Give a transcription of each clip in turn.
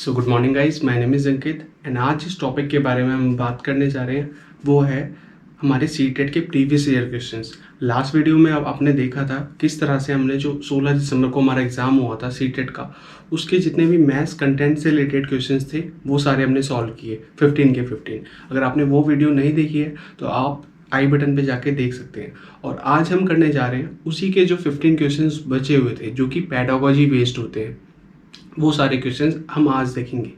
So good morning guys, my name is Ankit and आज जिस topic के बारे में हम बात करने जा रहे हैं वो है हमारे सीटेट के previous year questions. Last video में अब आपने देखा था किस तरह से हमने जो 16 दिसंबर को हमारा एग्ज़ाम हुआ था सीटेट का, उसके जितने भी मैथ्स कंटेंट से रिलेटेड क्वेश्चंस थे वो सारे हमने सॉल्व किए 15 के 15। अगर आपने वो वीडियो नहीं देखी है तो आप आई बटन पे जाके देख सकते हैं। और आज हम करने जा रहे हैं उसी के जो 15 क्वेश्चंस बचे हुए थे जो कि पेडागोजी बेस्ड होते हैं, वो सारे क्वेश्चंस हम आज देखेंगे।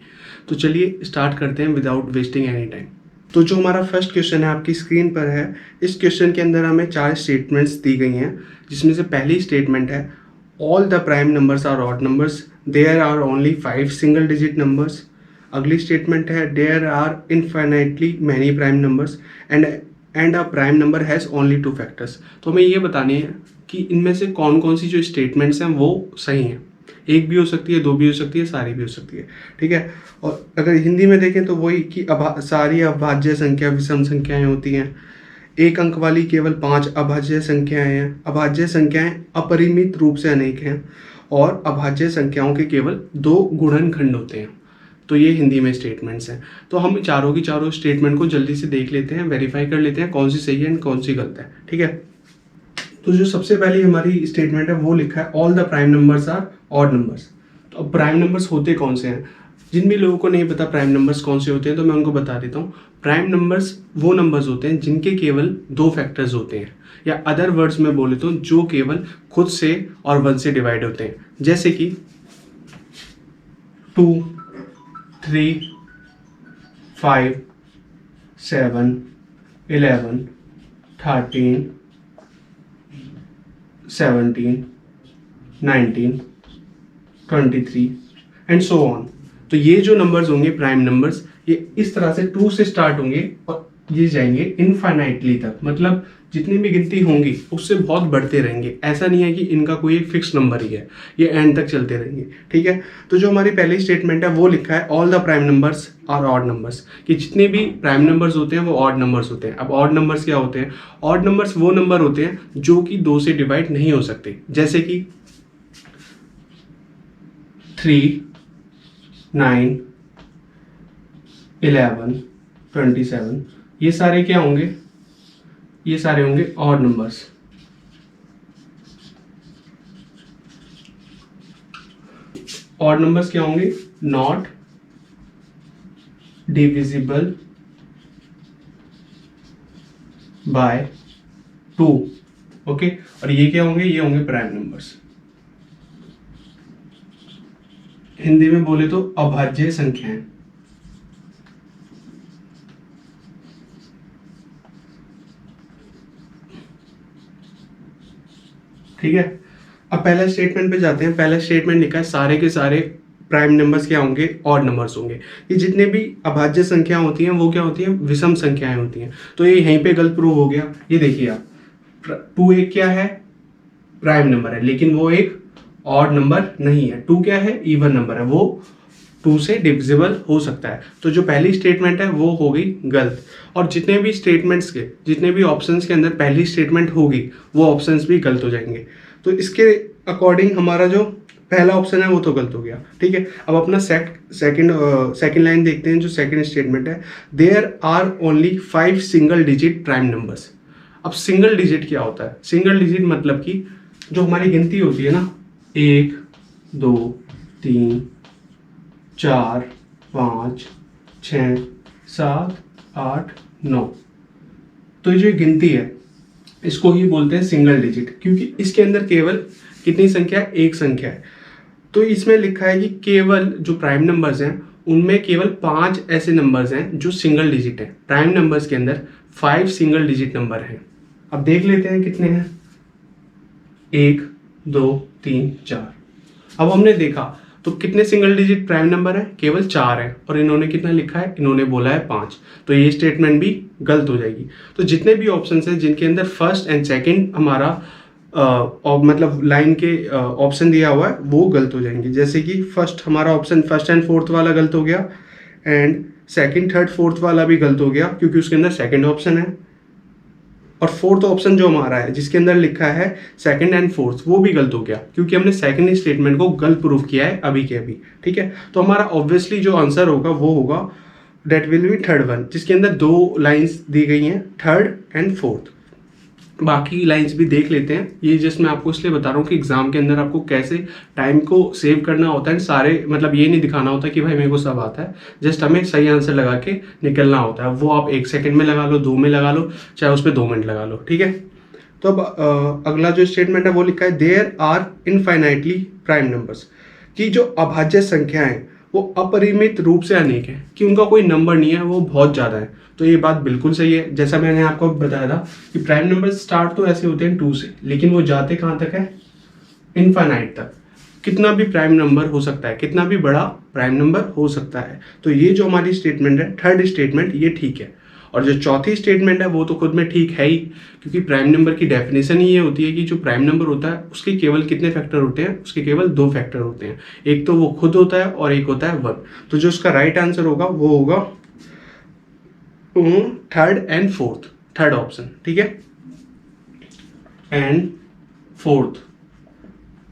तो चलिए स्टार्ट करते हैं विदाउट वेस्टिंग एनी टाइम। तो जो हमारा फर्स्ट क्वेश्चन है आपकी स्क्रीन पर है, इस क्वेश्चन के अंदर हमें 4 स्टेटमेंट्स दी गई हैं, जिसमें से पहली स्टेटमेंट है all the prime numbers are odd numbers, there are only 5 single digit numbers. अगली स्टेटमेंट है there are infinitely many prime numbers and a prime number has only 2 factors. तो हमें ये बतानी है कि इनमें से कौन कौन सी जो स्टेटमेंट्स हैं वो सही हैं। एक भी हो सकती है, 2 भी हो सकती है, सारी भी हो सकती है, ठीक है। और अगर हिंदी में देखें तो वही कि सारी अभाज्य संख्या विषम संख्याएं होती हैं। एक अंक वाली केवल 5 अभाज्य संख्याएं हैं। अभाज्य संख्याएं अपरिमित रूप से अनेक हैं और अभाज्य संख्याओं के केवल 2 गुणनखंड होते हैं। तो ये हिंदी में स्टेटमेंट्स हैं। तो हम चारों की चारों स्टेटमेंट को जल्दी से देख लेते हैं, वेरीफाई कर लेते हैं कौन सी सही है एंड कौन सी गलत है, ठीक है। तो जो सबसे पहली हमारी स्टेटमेंट है वो लिखा है all the prime numbers are odd numbers. तो अब प्राइम नंबर्स होते कौन से हैं? जिन भी लोगों को नहीं पता प्राइम नंबर्स कौन से होते हैं तो मैं उनको बता देता हूँ। प्राइम नंबर्स वो नंबर्स होते हैं जिनके केवल 2 फैक्टर्स होते हैं, या अदर वर्ड्स में बोले तो जो केवल खुद से और 1 से डिवाइड होते हैं, जैसे कि 2, 3, 5, 7, 11, 13, 17, 19, 23 एंड सो ऑन। तो ये जो नंबर्स होंगे प्राइम नंबर्स, ये इस तरह से 2 से स्टार्ट होंगे और ये जाएंगे इनफाइनाइटली तक, मतलब जितनी भी गिनती होंगी उससे बहुत बढ़ते रहेंगे। ऐसा नहीं है कि इनका कोई एक फिक्स नंबर ही है, ये एंड तक चलते रहेंगे, ठीक है। तो जो हमारी पहली स्टेटमेंट है वो लिखा है all the prime numbers are odd numbers, कि जितने भी प्राइम नंबर्स होते हैं वो ऑड नंबर्स होते हैं। अब ऑड नंबर्स क्या होते हैं? ऑड नंबर्स वो नंबर होते हैं जो कि 2 से डिवाइड नहीं हो सकते, जैसे कि 3, 9, 11, 27, ये सारे क्या होंगे? ये सारे होंगे ऑड नंबर्स। ऑड नंबर्स क्या होंगे? Not divisible by 2, okay. और ये क्या होंगे? ये होंगे प्राइम नंबर्स। हिंदी में बोले तो अभाज्य संख्याएं। ठीक है। अब पहला स्टेटमेंट पे जाते हैं। पहला स्टेटमेंट लिखा है सारे के सारे प्राइम नंबर्स क्या होंगे? ऑड नंबर्स होंगे। ये जितने भी अभाज्य संख्या होती हैं वो क्या होती हैं? विषम संख्याएं होती हैं। तो ये यहीं पे गलत प्रूव हो गया। ये देखिए आप, 2 एक क्या है? प्राइम नंबर है, लेकिन वो एक ऑड नंबर नहीं है। 2 क्या है? इवन नंबर है, वो 2 से डिविजिबल हो सकता है। तो जो पहली स्टेटमेंट है वो हो गई गलत। और जितने भी स्टेटमेंट्स के, जितने भी ऑप्शंस के अंदर पहली स्टेटमेंट होगी वो ऑप्शंस भी गलत हो जाएंगे। तो इसके अकॉर्डिंग हमारा जो पहला ऑप्शन है वो तो गलत हो गया, ठीक है। अब अपना सेकंड लाइन देखते हैं। जो सेकंड स्टेटमेंट है there are only 5 single digit prime numbers. अब सिंगल डिजिट क्या होता है? सिंगल डिजिट मतलब कि जो हमारी गिनती होती है ना, 1, 2, 3, 4, 5, 6, 7, 8, 9, तो ये जो गिनती है इसको ही बोलते हैं सिंगल डिजिट, क्योंकि इसके अंदर केवल कितनी संख्या है? एक संख्या है। तो इसमें लिखा है कि केवल जो प्राइम नंबर्स हैं उनमें केवल 5 ऐसे नंबर्स हैं जो सिंगल डिजिट है। प्राइम नंबर्स के अंदर 5 सिंगल डिजिट नंबर हैं। अब देख लेते हैं कितने हैं। 1, 2, 3, 4। अब हमने देखा तो कितने सिंगल डिजिट प्राइम नंबर है? केवल 4 है। और इन्होंने कितना लिखा है? इन्होंने बोला है 5। तो ये स्टेटमेंट भी गलत हो जाएगी। तो जितने भी ऑप्शन हैं जिनके अंदर फर्स्ट एंड सेकंड हमारा मतलब लाइन के ऑप्शन दिया हुआ है वो गलत हो जाएंगे। जैसे कि हमारा ऑप्शन फर्स्ट एंड फोर्थ वाला गलत हो गया, एंड सेकंड, थर्ड, फोर्थ वाला भी गलत हो गया क्योंकि उसके अंदर सेकंड ऑप्शन है। और फोर्थ ऑप्शन जो हमारा है जिसके अंदर लिखा है सेकंड एंड फोर्थ, वो भी गलत हो गया क्योंकि हमने सेकंड स्टेटमेंट को गलत प्रूफ किया है अभी के अभी। ठीक है, तो हमारा ऑब्वियसली जो आंसर होगा वो होगा that will be third one, जिसके अंदर दो लाइंस दी गई हैं, थर्ड एंड फोर्थ। बाकी लाइंस भी देख लेते हैं। ये जस्ट मैं आपको इसलिए बता रहा हूँ कि एग्जाम के अंदर आपको कैसे टाइम को सेव करना होता है, सारे मतलब ये नहीं दिखाना होता कि भाई मेरे को सब आता है, जस्ट हमें सही आंसर लगा के निकलना होता है। वो आप 1 सेकंड में लगा लो, 2 में लगा लो, चाहे उस पर 2 मिनट लगा लो। ठीक है, तो अब अगला जो स्टेटमेंट है वो लिखा है there are infinitely prime numbers, कि जो अभाज्य संख्या है वो अपरिमित रूप से अनेक है, कि उनका कोई नंबर नहीं है, वो बहुत ज़्यादा है। तो ये बात बिल्कुल सही है। जैसा मैंने आपको बताया था कि प्राइम नंबर स्टार्ट तो ऐसे होते हैं 2 से, लेकिन वो जाते कहाँ तक है, इनफाइनाइट तक। कितना भी प्राइम नंबर हो सकता है, कितना भी बड़ा प्राइम नंबर हो सकता है। तो ये जो हमारी स्टेटमेंट है, थर्ड स्टेटमेंट, ये ठीक है। और जो चौथी स्टेटमेंट है वो तो खुद में ठीक है ही, क्योंकि प्राइम नंबर की डेफिनेशन ही ये होती है कि जो प्राइम नंबर होता है उसके केवल कितने फैक्टर होते हैं, उसके केवल 2 फैक्टर होते हैं। एक तो वो खुद होता है और एक होता है 1। तो जो उसका राइट आंसर होगा वो होगा third and fourth, third option. ठीक है, एंड फोर्थ,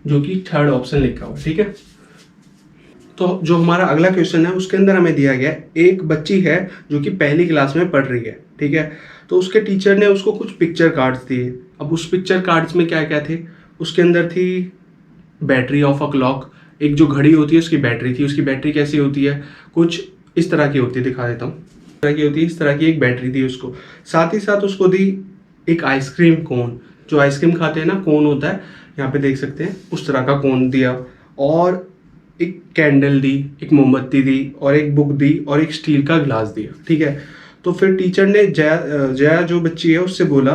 जो कि थर्ड ऑप्शन लिखा हुआ। ठीक है, तो जो हमारा अगला क्वेश्चन है उसके अंदर हमें दिया गया है, एक बच्ची है जो कि पहली क्लास में पढ़ रही है। ठीक है, तो उसके टीचर ने उसको कुछ पिक्चर कार्ड्स दिए। अब उस पिक्चर कार्ड्स में क्या क्या थे, उसके अंदर थी बैटरी ऑफ अ क्लॉक, एक जो घड़ी होती है उसकी बैटरी थी। उसकी बैटरी कैसी होती है, कुछ इस तरह की होती है, दिखा देता हूँ, इस तरह की होती है, इस तरह की एक बैटरी थी उसको। साथ ही साथ उसको दी एक आइसक्रीम कोन, जो आइसक्रीम खाते हैं ना, कोन होता है, यहाँ पे देख सकते हैं, उस तरह का कोन दिया। और एक कैंडल दी, एक मोमबत्ती दी, और एक बुक दी, और एक स्टील का ग्लास दिया। ठीक है, तो फिर टीचर ने जया जो बच्ची है उससे बोला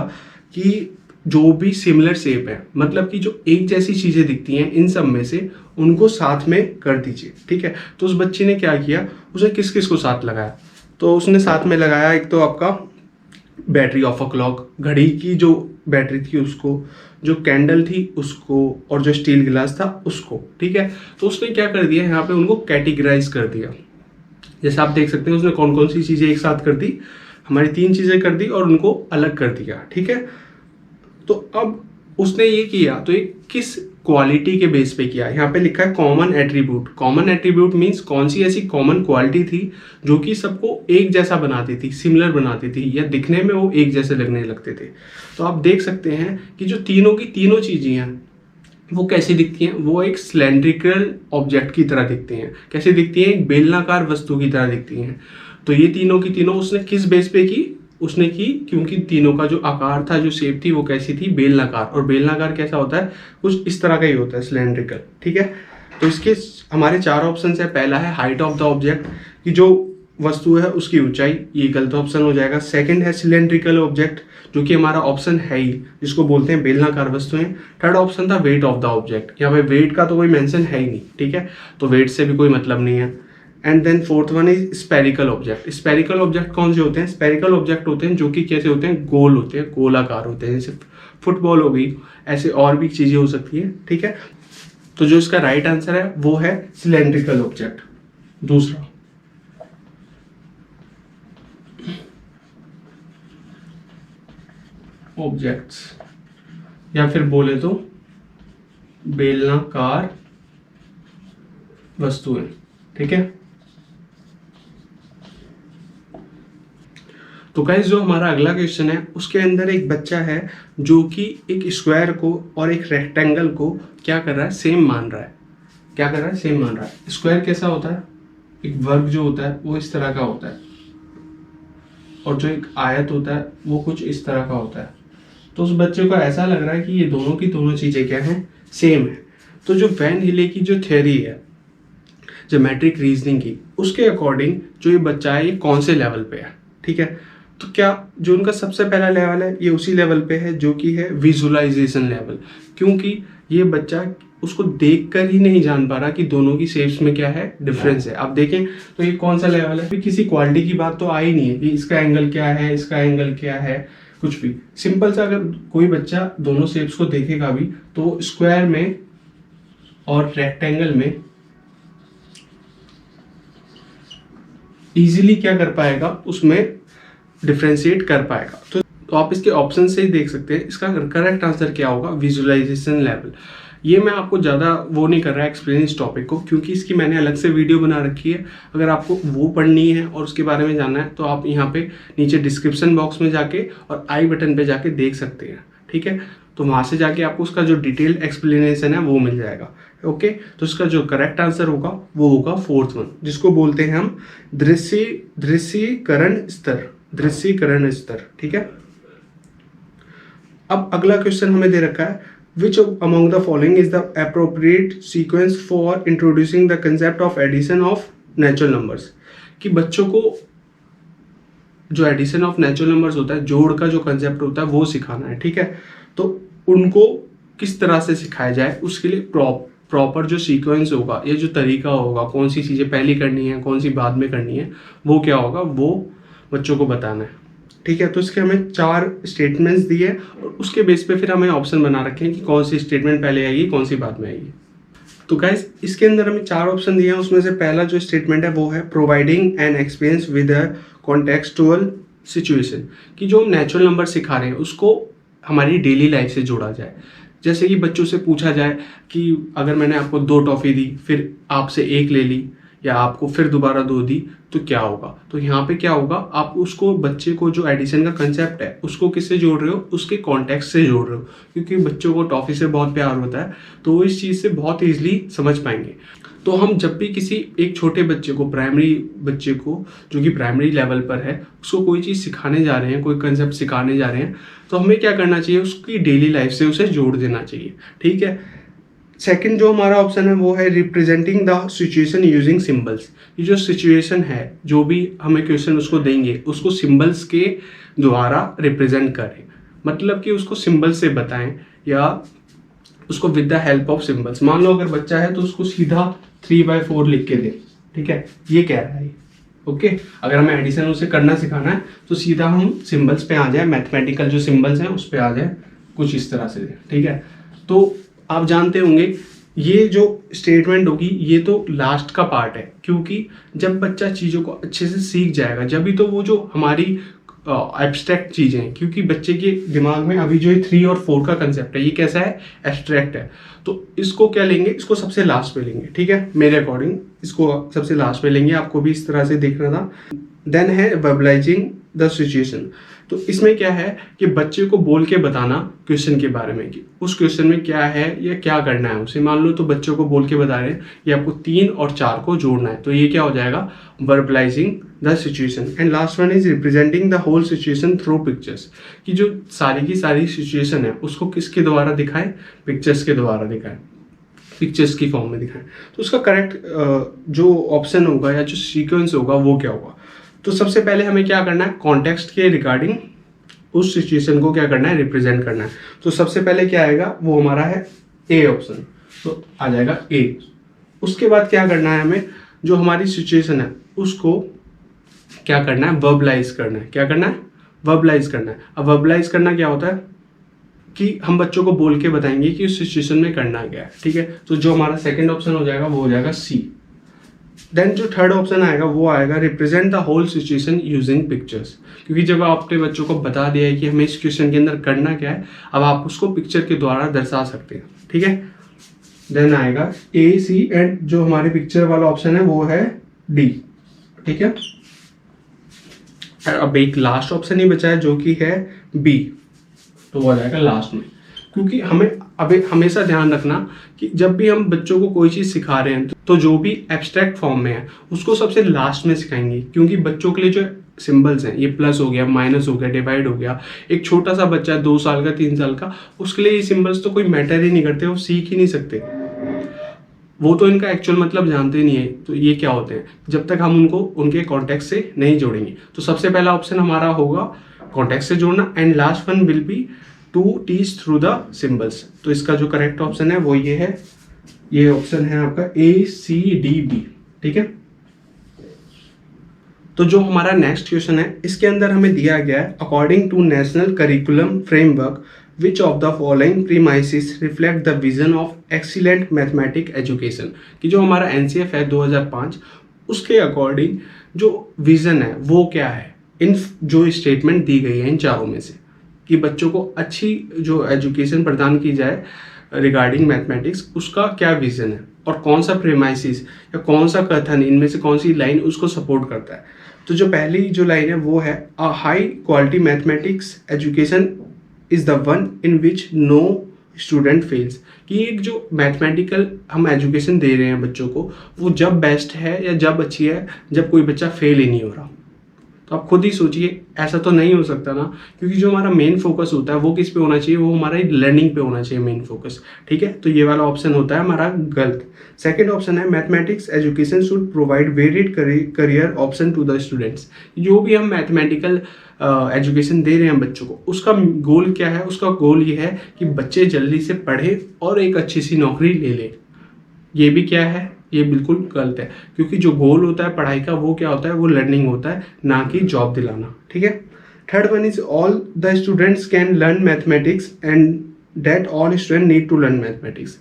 कि जो भी सिमिलर शेप है, मतलब कि जो एक जैसी चीज़ें दिखती हैं, इन सब में से उनको साथ में कर दीजिए। ठीक है, तो उस बच्ची ने क्या किया, उसने किस किस को साथ लगाया, तो उसने साथ में लगाया एक तो आपका बैटरी ऑफ अ क्लॉक, घड़ी की जो बैटरी थी उसको, जो कैंडल थी उसको, और जो स्टील गिलास था उसको। ठीक है, तो उसने क्या कर दिया, यहाँ पे उनको कैटेगराइज कर दिया। जैसे आप देख सकते हैं उसने कौन कौन सी चीज़ें एक साथ कर दी, हमारी 3 चीज़ें कर दी और उनको अलग कर दिया। ठीक है, तो अब उसने ये किया तो ये किस क्वालिटी के बेस पे किया, यहाँ पे लिखा है common attribute. Common attribute means कौन सी ऐसी कॉमन क्वालिटी थी जो कि सबको एक जैसा बनाती थी, सिमिलर बनाती थी, या दिखने में वो एक जैसे लगने लगते थे। तो आप देख सकते हैं कि जो तीनों की तीनों चीज़ें हैं वो कैसी दिखती हैं, वो एक सिलेंड्रिकल ऑब्जेक्ट की तरह दिखती हैं। कैसे दिखती हैं, एक बेलनाकार वस्तु की तरह दिखती हैं। तो ये तीनों की तीनों उसने किस बेस पे की, उसने की क्योंकि तीनों का जो आकार था, जो शेप थी, वो कैसी थी, बेलनाकार। और बेलनाकार कैसा होता है, कुछ इस तरह का ही होता है, सिलेंड्रिकल। ठीक है, तो इसके हमारे 4 ऑप्शन है। पहला है हाइट ऑफ द ऑब्जेक्ट, कि जो वस्तु है उसकी ऊंचाई, ये गलत ऑप्शन हो जाएगा। सेकंड है सिलेंड्रिकल ऑब्जेक्ट, जो कि हमारा ऑप्शन है ही, जिसको बोलते हैं बेलनाकार वस्तुएं। थर्ड ऑप्शन था वेट ऑफ द ऑब्जेक्ट, यहाँ पे वेट का तो कोई मेंशन है ही नहीं। ठीक है, तो वेट से भी कोई मतलब नहीं है। And then fourth one is spherical object. Spherical object कौन से होते हैं, स्पेरिकल ऑब्जेक्ट होते हैं जो कि कैसे होते हैं, गोल होते हैं, गोलाकार होते हैं, जैसे फुटबॉल हो गई, ऐसे और भी चीजें हो सकती है। ठीक है, तो जो इसका राइट आंसर है वो है सिलेंड्रिकल ऑब्जेक्ट, दूसरा। ऑब्जेक्ट्स, या फिर बोले तो बेलनाकार वस्तुएं। ठीक है, तो गाइस जो हमारा अगला क्वेश्चन है उसके अंदर एक बच्चा है जो कि एक स्क्वायर को और एक रेक्टेंगल को क्या कर रहा है, सेम मान रहा है। क्या कर रहा है, सेम मान रहा है। स्क्वायर कैसा होता है, एक वर्ग जो होता है वो इस तरह का होता है, और जो एक आयत होता है वो कुछ इस तरह का होता है। तो उस बच्चे को ऐसा लग रहा है कि ये दोनों की दोनों चीजें क्या हैं, सेम है। तो जो वैन हिले की जो थ्योरी है ज्योमेट्रिक रीजनिंग की, उसके अकॉर्डिंग जो ये बच्चा है ये कौन से लेवल पे है। ठीक है, तो क्या जो उनका सबसे पहला लेवल है ये उसी लेवल पे है जो कि है विजुअलाइजेशन लेवल, क्योंकि ये बच्चा उसको देखकर ही नहीं जान पा रहा कि दोनों की शेप्स में क्या है, डिफरेंस है। आप देखें तो ये कौन सा लेवल है, किसी क्वालिटी की बात तो आई नहीं है कि इसका एंगल क्या है, इसका एंगल क्या है, कुछ भी सिंपल सा। अगर कोई बच्चा दोनों शेप्स को देखेगा भी तो स्क्वायर में और रेक्टेंगल में इजीली क्या कर पाएगा, उसमें डिफ्रेंशिएट कर पाएगा। तो आप इसके ऑप्शन से ही देख सकते हैं इसका करेक्ट आंसर क्या होगा, विजुअलाइजेशन लेवल। ये मैं आपको ज़्यादा वो नहीं कर रहा एक्सप्लेन इस टॉपिक को, क्योंकि इसकी मैंने अलग से वीडियो बना रखी है। अगर आपको वो पढ़नी है और उसके बारे में जानना है तो आप यहाँ पे नीचे डिस्क्रिप्शन बॉक्स में जाके और आई बटन पे जाके देख सकते हैं, ठीक है। तो वहाँ से जाके आपको उसका जो डिटेल्ड एक्सप्लेनेशन है वो मिल जाएगा। ओके, तो इसका जो करेक्ट आंसर होगा वो होगा फोर्थ वन, जिसको बोलते हैं हम दृश्यीकरण स्तर, ठीक है। अब अगला क्वेश्चन हमें दे रखा है, which among the following is the appropriate sequence for introducing the concept of addition of natural numbers। कि बच्चों को जो एडिशन ऑफ नेचुरल नंबर्स होता है, जोड़ का जो कंसेप्ट होता है वो सिखाना है, ठीक है। तो उनको किस तरह से सिखाया जाए, उसके लिए प्रॉपर जो सीक्वेंस होगा, ये जो तरीका होगा, कौन सी चीज़ें पहले करनी है कौन सी बाद में करनी है, वो क्या होगा वो बच्चों को बताना है, ठीक है। तो इसके हमें 4 स्टेटमेंट्स दिए और उसके बेस पे फिर हमें ऑप्शन बना रखे हैं कि कौन सी स्टेटमेंट पहले आएगी कौन सी बाद में आएगी। तो गाइस इसके अंदर हमें 4 ऑप्शन दिए हैं, उसमें से पहला जो स्टेटमेंट है वो है providing an experience with a contextual situation, कि जो हम नेचुरल नंबर सिखा रहे हैं उसको हमारी डेली लाइफ से जोड़ा जाए। जैसे कि बच्चों से पूछा जाए कि अगर मैंने आपको 2 टॉफ़ी दी, फिर आपसे 1 ले ली, या आपको फिर दोबारा 2 दी, तो क्या होगा। तो यहाँ पे क्या होगा, आप उसको बच्चे को जो एडिशन का कंसेप्ट है उसको किससे जोड़ रहे हो, उसके कॉन्टेक्स्ट से जोड़ रहे हो, क्योंकि बच्चों को टॉफ़ी से बहुत प्यार होता है तो वो इस चीज़ से बहुत ईजिली समझ पाएंगे। तो हम जब भी किसी एक छोटे बच्चे को, प्राइमरी बच्चे को जो कि प्राइमरी लेवल पर है, उसको कोई चीज़ सिखाने जा रहे हैं, कोई कंसेप्ट सिखाने जा रहे हैं, तो हमें क्या करना चाहिए, उसकी डेली लाइफ से उसे जोड़ देना चाहिए, ठीक है। सेकंड जो हमारा ऑप्शन है वो है representing the situation using symbols. ये जो सिचुएशन है, जो भी हमें क्वेश्चन उसको देंगे उसको सिंबल्स के द्वारा रिप्रेजेंट करें, मतलब कि उसको सिंबल से बताएं या उसको with the help of symbols. मान लो अगर बच्चा है तो उसको सीधा 3/4 लिख के दें, ठीक है, ये कह रहा है। ओके, अगर हमें एडिशन उसे करना सिखाना है तो सीधा हम सिंबल्स पे आ जाए, मैथमेटिकल जो सिंबल्स हैं उस पे आ जाए, कुछ इस तरह से, ठीक है। तो आप जानते होंगे ये जो स्टेटमेंट होगी ये तो लास्ट का पार्ट है, क्योंकि जब बच्चा चीज़ों को अच्छे से सीख जाएगा जब भी तो वो जो हमारी एब्स्ट्रैक्ट चीज़ें हैं, क्योंकि बच्चे के दिमाग में अभी जो 3 और 4 का कंसेप्ट है ये कैसा है, एब्स्ट्रैक्ट है। तो इसको क्या लेंगे, इसको सबसे लास्ट पे लेंगे, ठीक है, मेरे अकॉर्डिंग इसको सबसे लास्ट पे लेंगे, आपको भी इस तरह से देखना था। देन है वर्बलाइजिंग द सिचुएशन। तो इसमें क्या है कि बच्चे को बोल के बताना क्वेश्चन के बारे में कि उस क्वेश्चन में क्या है या क्या करना है उसे। मान लो तो बच्चों को बोल के बता रहे हैं ये आपको 3 और 4 को जोड़ना है, तो ये क्या हो जाएगा, verbalising the situation. And last one is representing the whole situation through pictures, कि जो सारी की सारी सिचुएशन है उसको किसके द्वारा दिखाएं, पिक्चर्स के द्वारा दिखाएं, पिक्चर्स की फॉर्म में दिखाएं। तो उसका करेक्ट जो ऑप्शन होगा या जो सीक्वेंस होगा वो क्या होगा। तो सबसे पहले हमें क्या करना है, कॉन्टेक्स्ट के रिगार्डिंग उस सिचुएशन को क्या करना है, रिप्रेजेंट करना है। तो सबसे पहले क्या आएगा, वो हमारा है ए ऑप्शन, तो आ जाएगा ए। उसके बाद क्या करना है, हमें जो हमारी सिचुएशन है उसको क्या करना है, वर्बलाइज करना है। क्या करना है, वर्बलाइज करना है। अब वर्बलाइज करना क्या होता है कि हम बच्चों को बोल के बताएंगे कि उस सिचुएशन में करना क्या है, ठीक है। तो जो हमारा सेकंड ऑप्शन हो जाएगा वो हो जाएगा सी। देन जो थर्ड ऑप्शन आएगा वो आएगा represent the whole situation using pictures, क्योंकि जब आपने बच्चों को बता दिया है कि हमें इस क्वेश्चन के अंदर करना क्या है, अब आप उसको पिक्चर के द्वारा दर्शा सकते हैं, ठीक है। देन आएगा ए, सी एंड जो हमारी पिक्चर वाला ऑप्शन है वो है डी, ठीक है। अब एक लास्ट ऑप्शन ही बचा है जो कि है बी, तो वो आ जाएगा लास्ट में। क्योंकि हमें अभी हमेशा ध्यान रखना कि जब भी हम बच्चों को कोई चीज़ सिखा रहे हैं तो जो भी एब्स्ट्रैक्ट फॉर्म में है उसको सबसे लास्ट में सिखाएंगे, क्योंकि बच्चों के लिए जो सिंबल्स हैं, ये प्लस हो गया, माइनस हो गया, डिवाइड हो गया, एक छोटा सा बच्चा है 2 साल का 3 साल का, उसके लिए ये सिंबल्स तो कोई मैटर ही नहीं करते, वो सीख ही नहीं सकते, वो तो इनका एक्चुअल मतलब जानते नहीं है। तो ये क्या होते हैं जब तक हम उनको उनके कॉन्टेक्स्ट से नहीं जोड़ेंगे। तो सबसे पहला ऑप्शन हमारा होगा कॉन्टेक्स्ट से जोड़ना, and last one will be to teach through the symbols. तो इसका जो करेक्ट ऑप्शन है वो ये है, ये ऑप्शन है आपका ACDB, ठीक है। तो जो हमारा नेक्स्ट क्वेश्चन है इसके अंदर हमें दिया गया है according to national curriculum framework which of the following premises reflect the vision of excellent mathematic education, कि जो हमारा NCF है 2005 उसके अकॉर्डिंग जो विजन है वो क्या है इन जो स्टेटमेंट दी गई है इन चारों में से। कि बच्चों को अच्छी जो एजुकेशन प्रदान की जाए रिगार्डिंग मैथमेटिक्स, उसका क्या विजन है और कौन सा प्रेमाइसिस या कौन सा कथन, इनमें से कौन सी लाइन उसको सपोर्ट करता है। तो जो पहली जो लाइन है वो है, a high quality mathematics education is the one in which no student fails. कि एक जो मैथमेटिकल हम एजुकेशन दे रहे हैं बच्चों को, वो जब बेस्ट है या जब अच्छी है जब कोई बच्चा फेल ही नहीं हो रहा। तो आप खुद ही सोचिए, ऐसा तो नहीं हो सकता ना, क्योंकि जो हमारा मेन फोकस होता है वो किस पे होना चाहिए, वो हमारा लर्निंग पे होना चाहिए मेन फोकस। ठीक है, तो ये वाला ऑप्शन होता है हमारा गलत। सेकंड ऑप्शन है, mathematics education should provide varied career option to the students. जो भी हम मैथमेटिकल एजुकेशन दे रहे हैं बच्चों को, उसका गोल क्या है? उसका गोल ये है कि बच्चे जल्दी से पढ़े और एक अच्छी सी नौकरी ले ले। ये भी क्या है? ये बिल्कुल गलत है, क्योंकि जो गोल होता है पढ़ाई का वो क्या होता है? वो लर्निंग होता है, ना कि जॉब दिलाना। ठीक है। Third one is, all the students can learn mathematics and that all student need to learn mathematics.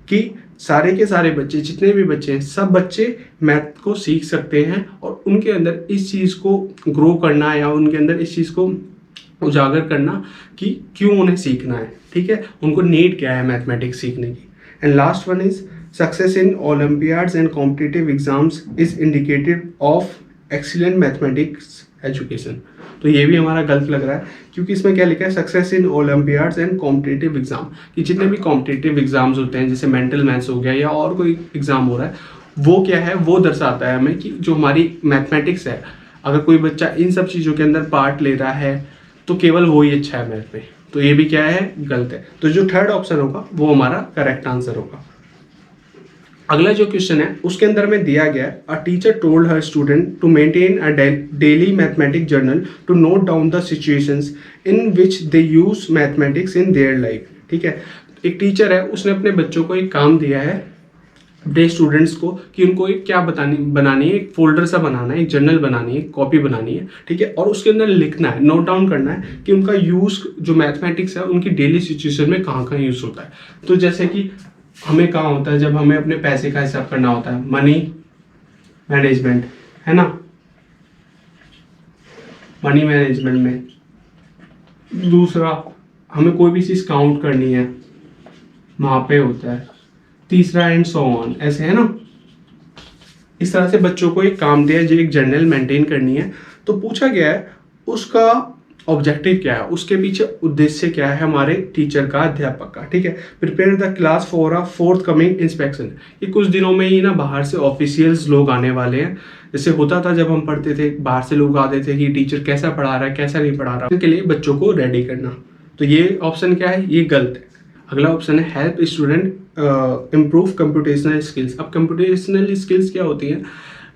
कि सारे के सारे बच्चे, जितने भी बच्चे हैं, सब बच्चे मैथ को सीख सकते हैं और उनके अंदर इस चीज़ को ग्रो करना या उनके अंदर इस चीज़ को उजागर करना कि क्यों उन्हें सीखना है। ठीक है, उनको नीड क्या है मैथमेटिक्स सीखने की। And last one is, success in Olympiads and competitive exams is indicative of excellent mathematics education. तो ये भी हमारा गलत लग रहा है, क्योंकि इसमें क्या लिखा है, success in Olympiads and competitive exam. कि जितने भी कॉम्पिटिटिव एग्जाम्स होते हैं, जैसे मेंटल मैथ्स हो गया या और कोई एग्जाम हो रहा है, वो क्या है, वो दर्शाता है हमें कि जो हमारी मैथमेटिक्स है, अगर कोई बच्चा इन सब चीज़ों के अंदर पार्ट ले रहा है तो केवल वो ही अच्छा है मैथ में। तो ये भी क्या है, गलत है। तो जो थर्ड ऑप्शन होगा वो हमारा करेक्ट आंसर होगा। अगला जो क्वेश्चन है उसके अंदर में दिया गया है, a teacher told her student to maintain a daily mathematics journal to note down the situations in which they use mathematics in their life. ठीक है, एक टीचर है, उसने अपने बच्चों को एक काम दिया है, अपने स्टूडेंट्स को, कि उनको एक क्या बनानी है, एक फोल्डर सा बनाना है, एक जर्नल बनानी है, कॉपी बनानी है। ठीक है, और उसके अंदर लिखना है, नोट डाउन करना है कि उनका यूज जो मैथमेटिक्स है उनकी डेली सिचुएशन में कहाँ कहाँ यूज होता है। तो जैसे कि हमें कहाँ होता है, जब हमें अपने पैसे का हिसाब करना होता है, मनी मैनेजमेंट, है ना, मनी मैनेजमेंट में। दूसरा, हमें कोई भी चीज़ काउंट करनी है, वहाँ पे होता है। तीसरा, एंड सो ऑन, ऐसे है ना। इस तरह से बच्चों को एक काम दिया है, जो एक जर्नल मेंटेन करनी है। तो पूछा गया है उसका ऑब्जेक्टिव क्या है, उसके पीछे उद्देश्य क्या है हमारे टीचर का, अध्यापक का। ठीक है, prepare the class for a fourth coming inspection. ये कुछ दिनों में ही ना बाहर से ऑफिशियल्स लोग आने वाले हैं। जैसे होता था जब हम पढ़ते थे, बाहर से लोग आते थे कि टीचर कैसा पढ़ा रहा है, कैसा नहीं पढ़ा रहा, के लिए बच्चों को रेडी करना। तो ये ऑप्शन क्या है, ये गलत है। अगला ऑप्शन है, help student improve computational skills. अब कंप्यूटेशनल स्किल्स क्या होती हैं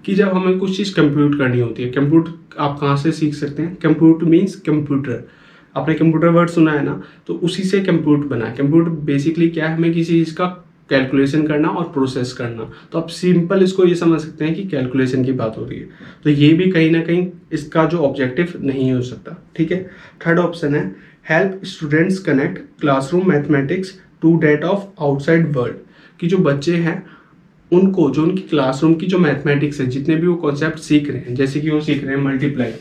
कि जब हमें कुछ चीज़ कंप्यूट करनी होती है। कंप्यूट आप कहाँ से सीख सकते हैं? Compute means computer. आपने कंप्यूटर वर्ड सुना है ना, तो उसी से कंप्यूट बना है। कंप्यूट बेसिकली क्या है, हमें किसी चीज़ का कैलकुलेशन करना और प्रोसेस करना। तो आप सिंपल इसको ये समझ सकते हैं कि कैलकुलेशन की बात हो रही है। तो ये भी कहीं ना कहीं इसका जो ऑब्जेक्टिव नहीं हो सकता। ठीक है, थर्ड ऑप्शन है, help students connect classroom mathematics to that of outside world. कि जो बच्चे हैं उनको, जो उनकी क्लासरूम की जो मैथमेटिक्स है, जितने भी वो कॉन्सेप्ट सीख रहे हैं, जैसे कि वो सीख रहे हैं मल्टीप्लाई,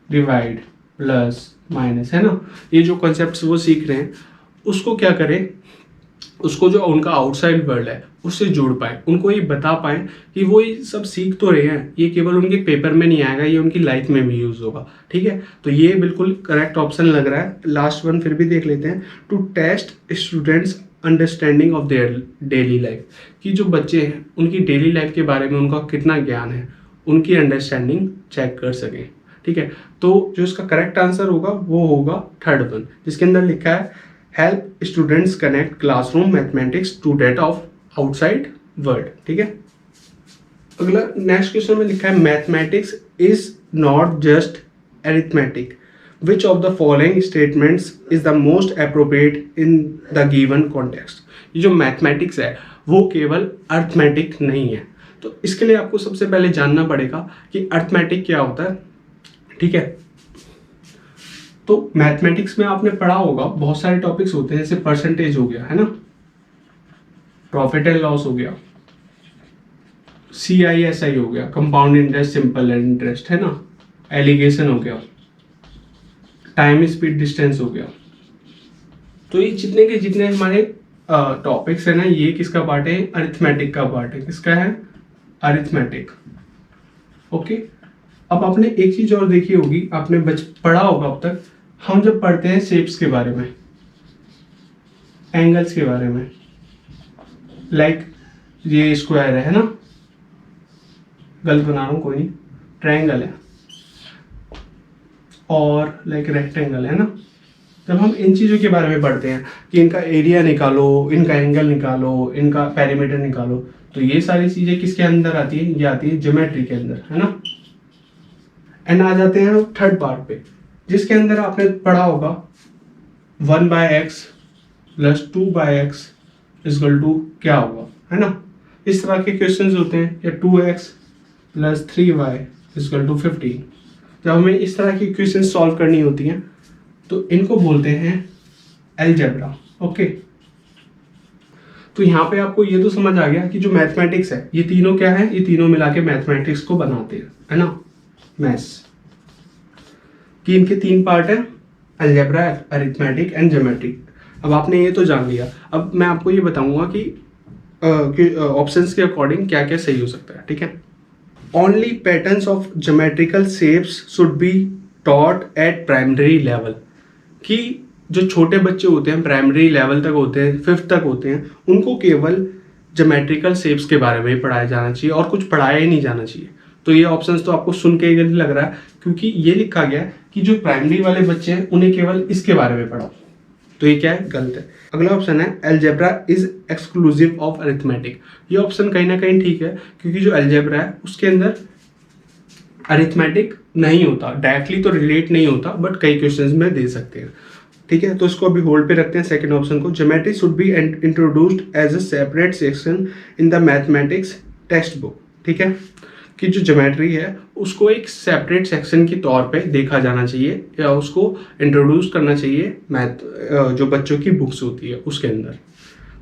डिवाइड, प्लस, माइनस, है ना, ये जो कॉन्सेप्ट्स वो सीख रहे हैं, उसको क्या करें, उसको जो उनका आउटसाइड वर्ल्ड है उससे जोड़ पाए, उनको ये बता पाए कि वो ये सब सीख तो रहे हैं, ये केवल उनके पेपर में नहीं आएगा, ये उनकी लाइफ में भी यूज होगा। ठीक है, तो ये बिल्कुल करेक्ट ऑप्शन लग रहा है। लास्ट वन फिर भी देख लेते हैं, to test students understanding of their daily life. कि जो बच्चे हैं उनकी डेली लाइफ के बारे में उनका कितना ज्ञान है, उनकी अंडरस्टैंडिंग चेक कर सकें। ठीक है, तो जो इसका करेक्ट आंसर होगा वो होगा थर्ड वन, जिसके अंदर लिखा है, help students connect classroom mathematics to that of outside world. ठीक है, अगला नेक्स्ट क्वेश्चन में लिखा है, mathematics is not just arithmetic, which of the following statements is the most appropriate in the given context। ये जो मैथमेटिक्स है वो केवल अर्थमेटिक नहीं है। तो इसके लिए आपको सबसे पहले जानना पड़ेगा कि अर्थमेटिक क्या होता है। ठीक है, तो मैथमेटिक्स में आपने पढ़ा होगा, बहुत सारे टॉपिक्स होते हैं, जैसे परसेंटेज हो गया, है ना, प्रॉफिट एंड लॉस हो गया, CISI हो गया, कंपाउंड इंटरेस्ट, सिंपल इंटरेस्ट, है ना, एलिगेशन हो गया, टाइम स्पीड डिस्टेंस हो गया। तो ये जितने के जितने हमारे टॉपिक्स है ना, ये किसका पार्ट है? अरिथमेटिक का पार्ट है। किसका है? अरिथमेटिक। ओके। अब आपने एक चीज और देखी होगी, आपने पढ़ा होगा अब तक, हम जब पढ़ते हैं शेप्स के बारे में, एंगल्स के बारे में, लाइक ये स्क्वायर है ना, गलत बना रहा हूं कोई नहीं, ट्रायंगल है, और लाइक रेक्टेंगल है ना, जब हम इन चीज़ों के बारे में पढ़ते हैं कि इनका एरिया निकालो, इनका एंगल निकालो, इनका पेरीमीटर निकालो, तो ये सारी चीज़ें किसके अंदर आती है? ये आती है ज्योमेट्री के अंदर, है ना। एंड आ जाते हैं थर्ड पार्ट पे, जिसके अंदर आपने पढ़ा होगा 1/x + 2/x = क्या होगा, है ना। इस तरह के क्वेश्चंस होते हैं, या 2x + 3y = 15। जब हमें इस तरह की क्वेश्चन सॉल्व करनी होती हैं तो इनको बोलते हैं अलजेब्रा। ओके। तो यहाँ पे आपको ये तो समझ आ गया कि जो मैथमेटिक्स है, ये तीनों क्या है? ये तीनों मिला के मैथमेटिक्स को बनाते हैं, है ना, मैथ्स कि इनके 3 पार्ट है, अलजेब्रा, अरिथमेटिक एंड ज्योमेट्री। अब आपने ये तो जान लिया, अब मैं आपको ये बताऊंगा कि ऑप्शंस के अकॉर्डिंग क्या क्या सही हो सकता है, ठीक है। Only patterns of geometrical shapes should be taught at primary level, कि जो छोटे बच्चे होते हैं, प्राइमरी लेवल तक होते हैं, 5th तक होते हैं, उनको केवल ज्योमेट्रिकल शेप्स के बारे में ही पढ़ाया जाना चाहिए और कुछ पढ़ाया ही नहीं जाना चाहिए। तो ये ऑप्शंस तो आपको सुन के ही गलत लग रहा है, क्योंकि ये लिखा गया है कि जो प्राइमरी वाले बच्चे हैं उन्हें केवल इसके बारे में पढ़ाओ, तो ये क्या है? गलत है। अगला ऑप्शन है algebra is exclusive of arithmetic. ये ऑप्शन कहीं ना कहीं ठीक है, क्योंकि जो अलजेब्रा है उसके अंदर अरिथमेटिक नहीं होता, डायरेक्टली तो रिलेट नहीं होता, बट कई क्वेश्चंस में दे सकते हैं, ठीक है। तो इसको अभी होल्ड पे रखते हैं सेकंड ऑप्शन को। Geometry should be introduced as a separate section in the mathematics text book, ठीक है, कि जो ज्योमेट्री है उसको एक सेपरेट सेक्शन के तौर पे देखा जाना चाहिए, या उसको इंट्रोड्यूस करना चाहिए मैथ जो बच्चों की बुक्स होती है उसके अंदर।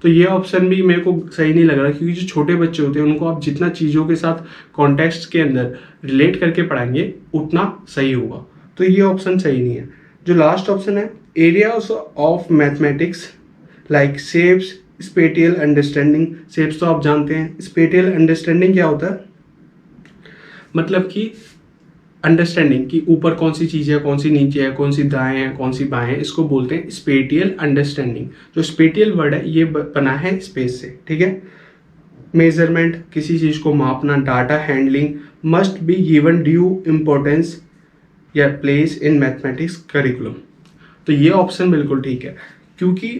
तो ये ऑप्शन भी मेरे को सही नहीं लग रहा, क्योंकि जो छोटे बच्चे होते हैं उनको आप जितना चीज़ों के साथ कॉन्टेक्स्ट के अंदर रिलेट करके पढ़ाएंगे उतना सही होगा, तो ये ऑप्शन सही नहीं है। जो लास्ट ऑप्शन है areas of mathematics like shapes, spatial understanding. Shapes तो आप जानते हैं, स्पेटियल अंडरस्टैंडिंग क्या होता है? मतलब कि अंडरस्टैंडिंग कि ऊपर कौन सी चीज़ है, कौन सी नीचे है, कौन सी दाएं है, कौन सी बाएं है, इसको बोलते हैं स्पेटियल अंडरस्टैंडिंग। जो स्पेटियल वर्ड है ये बना है स्पेस से, ठीक है। मेजरमेंट, किसी चीज़ को मापना, data handling must be given due importance या प्लेस इन मैथमेटिक्स करिकुलम। तो ये ऑप्शन बिल्कुल ठीक है, क्योंकि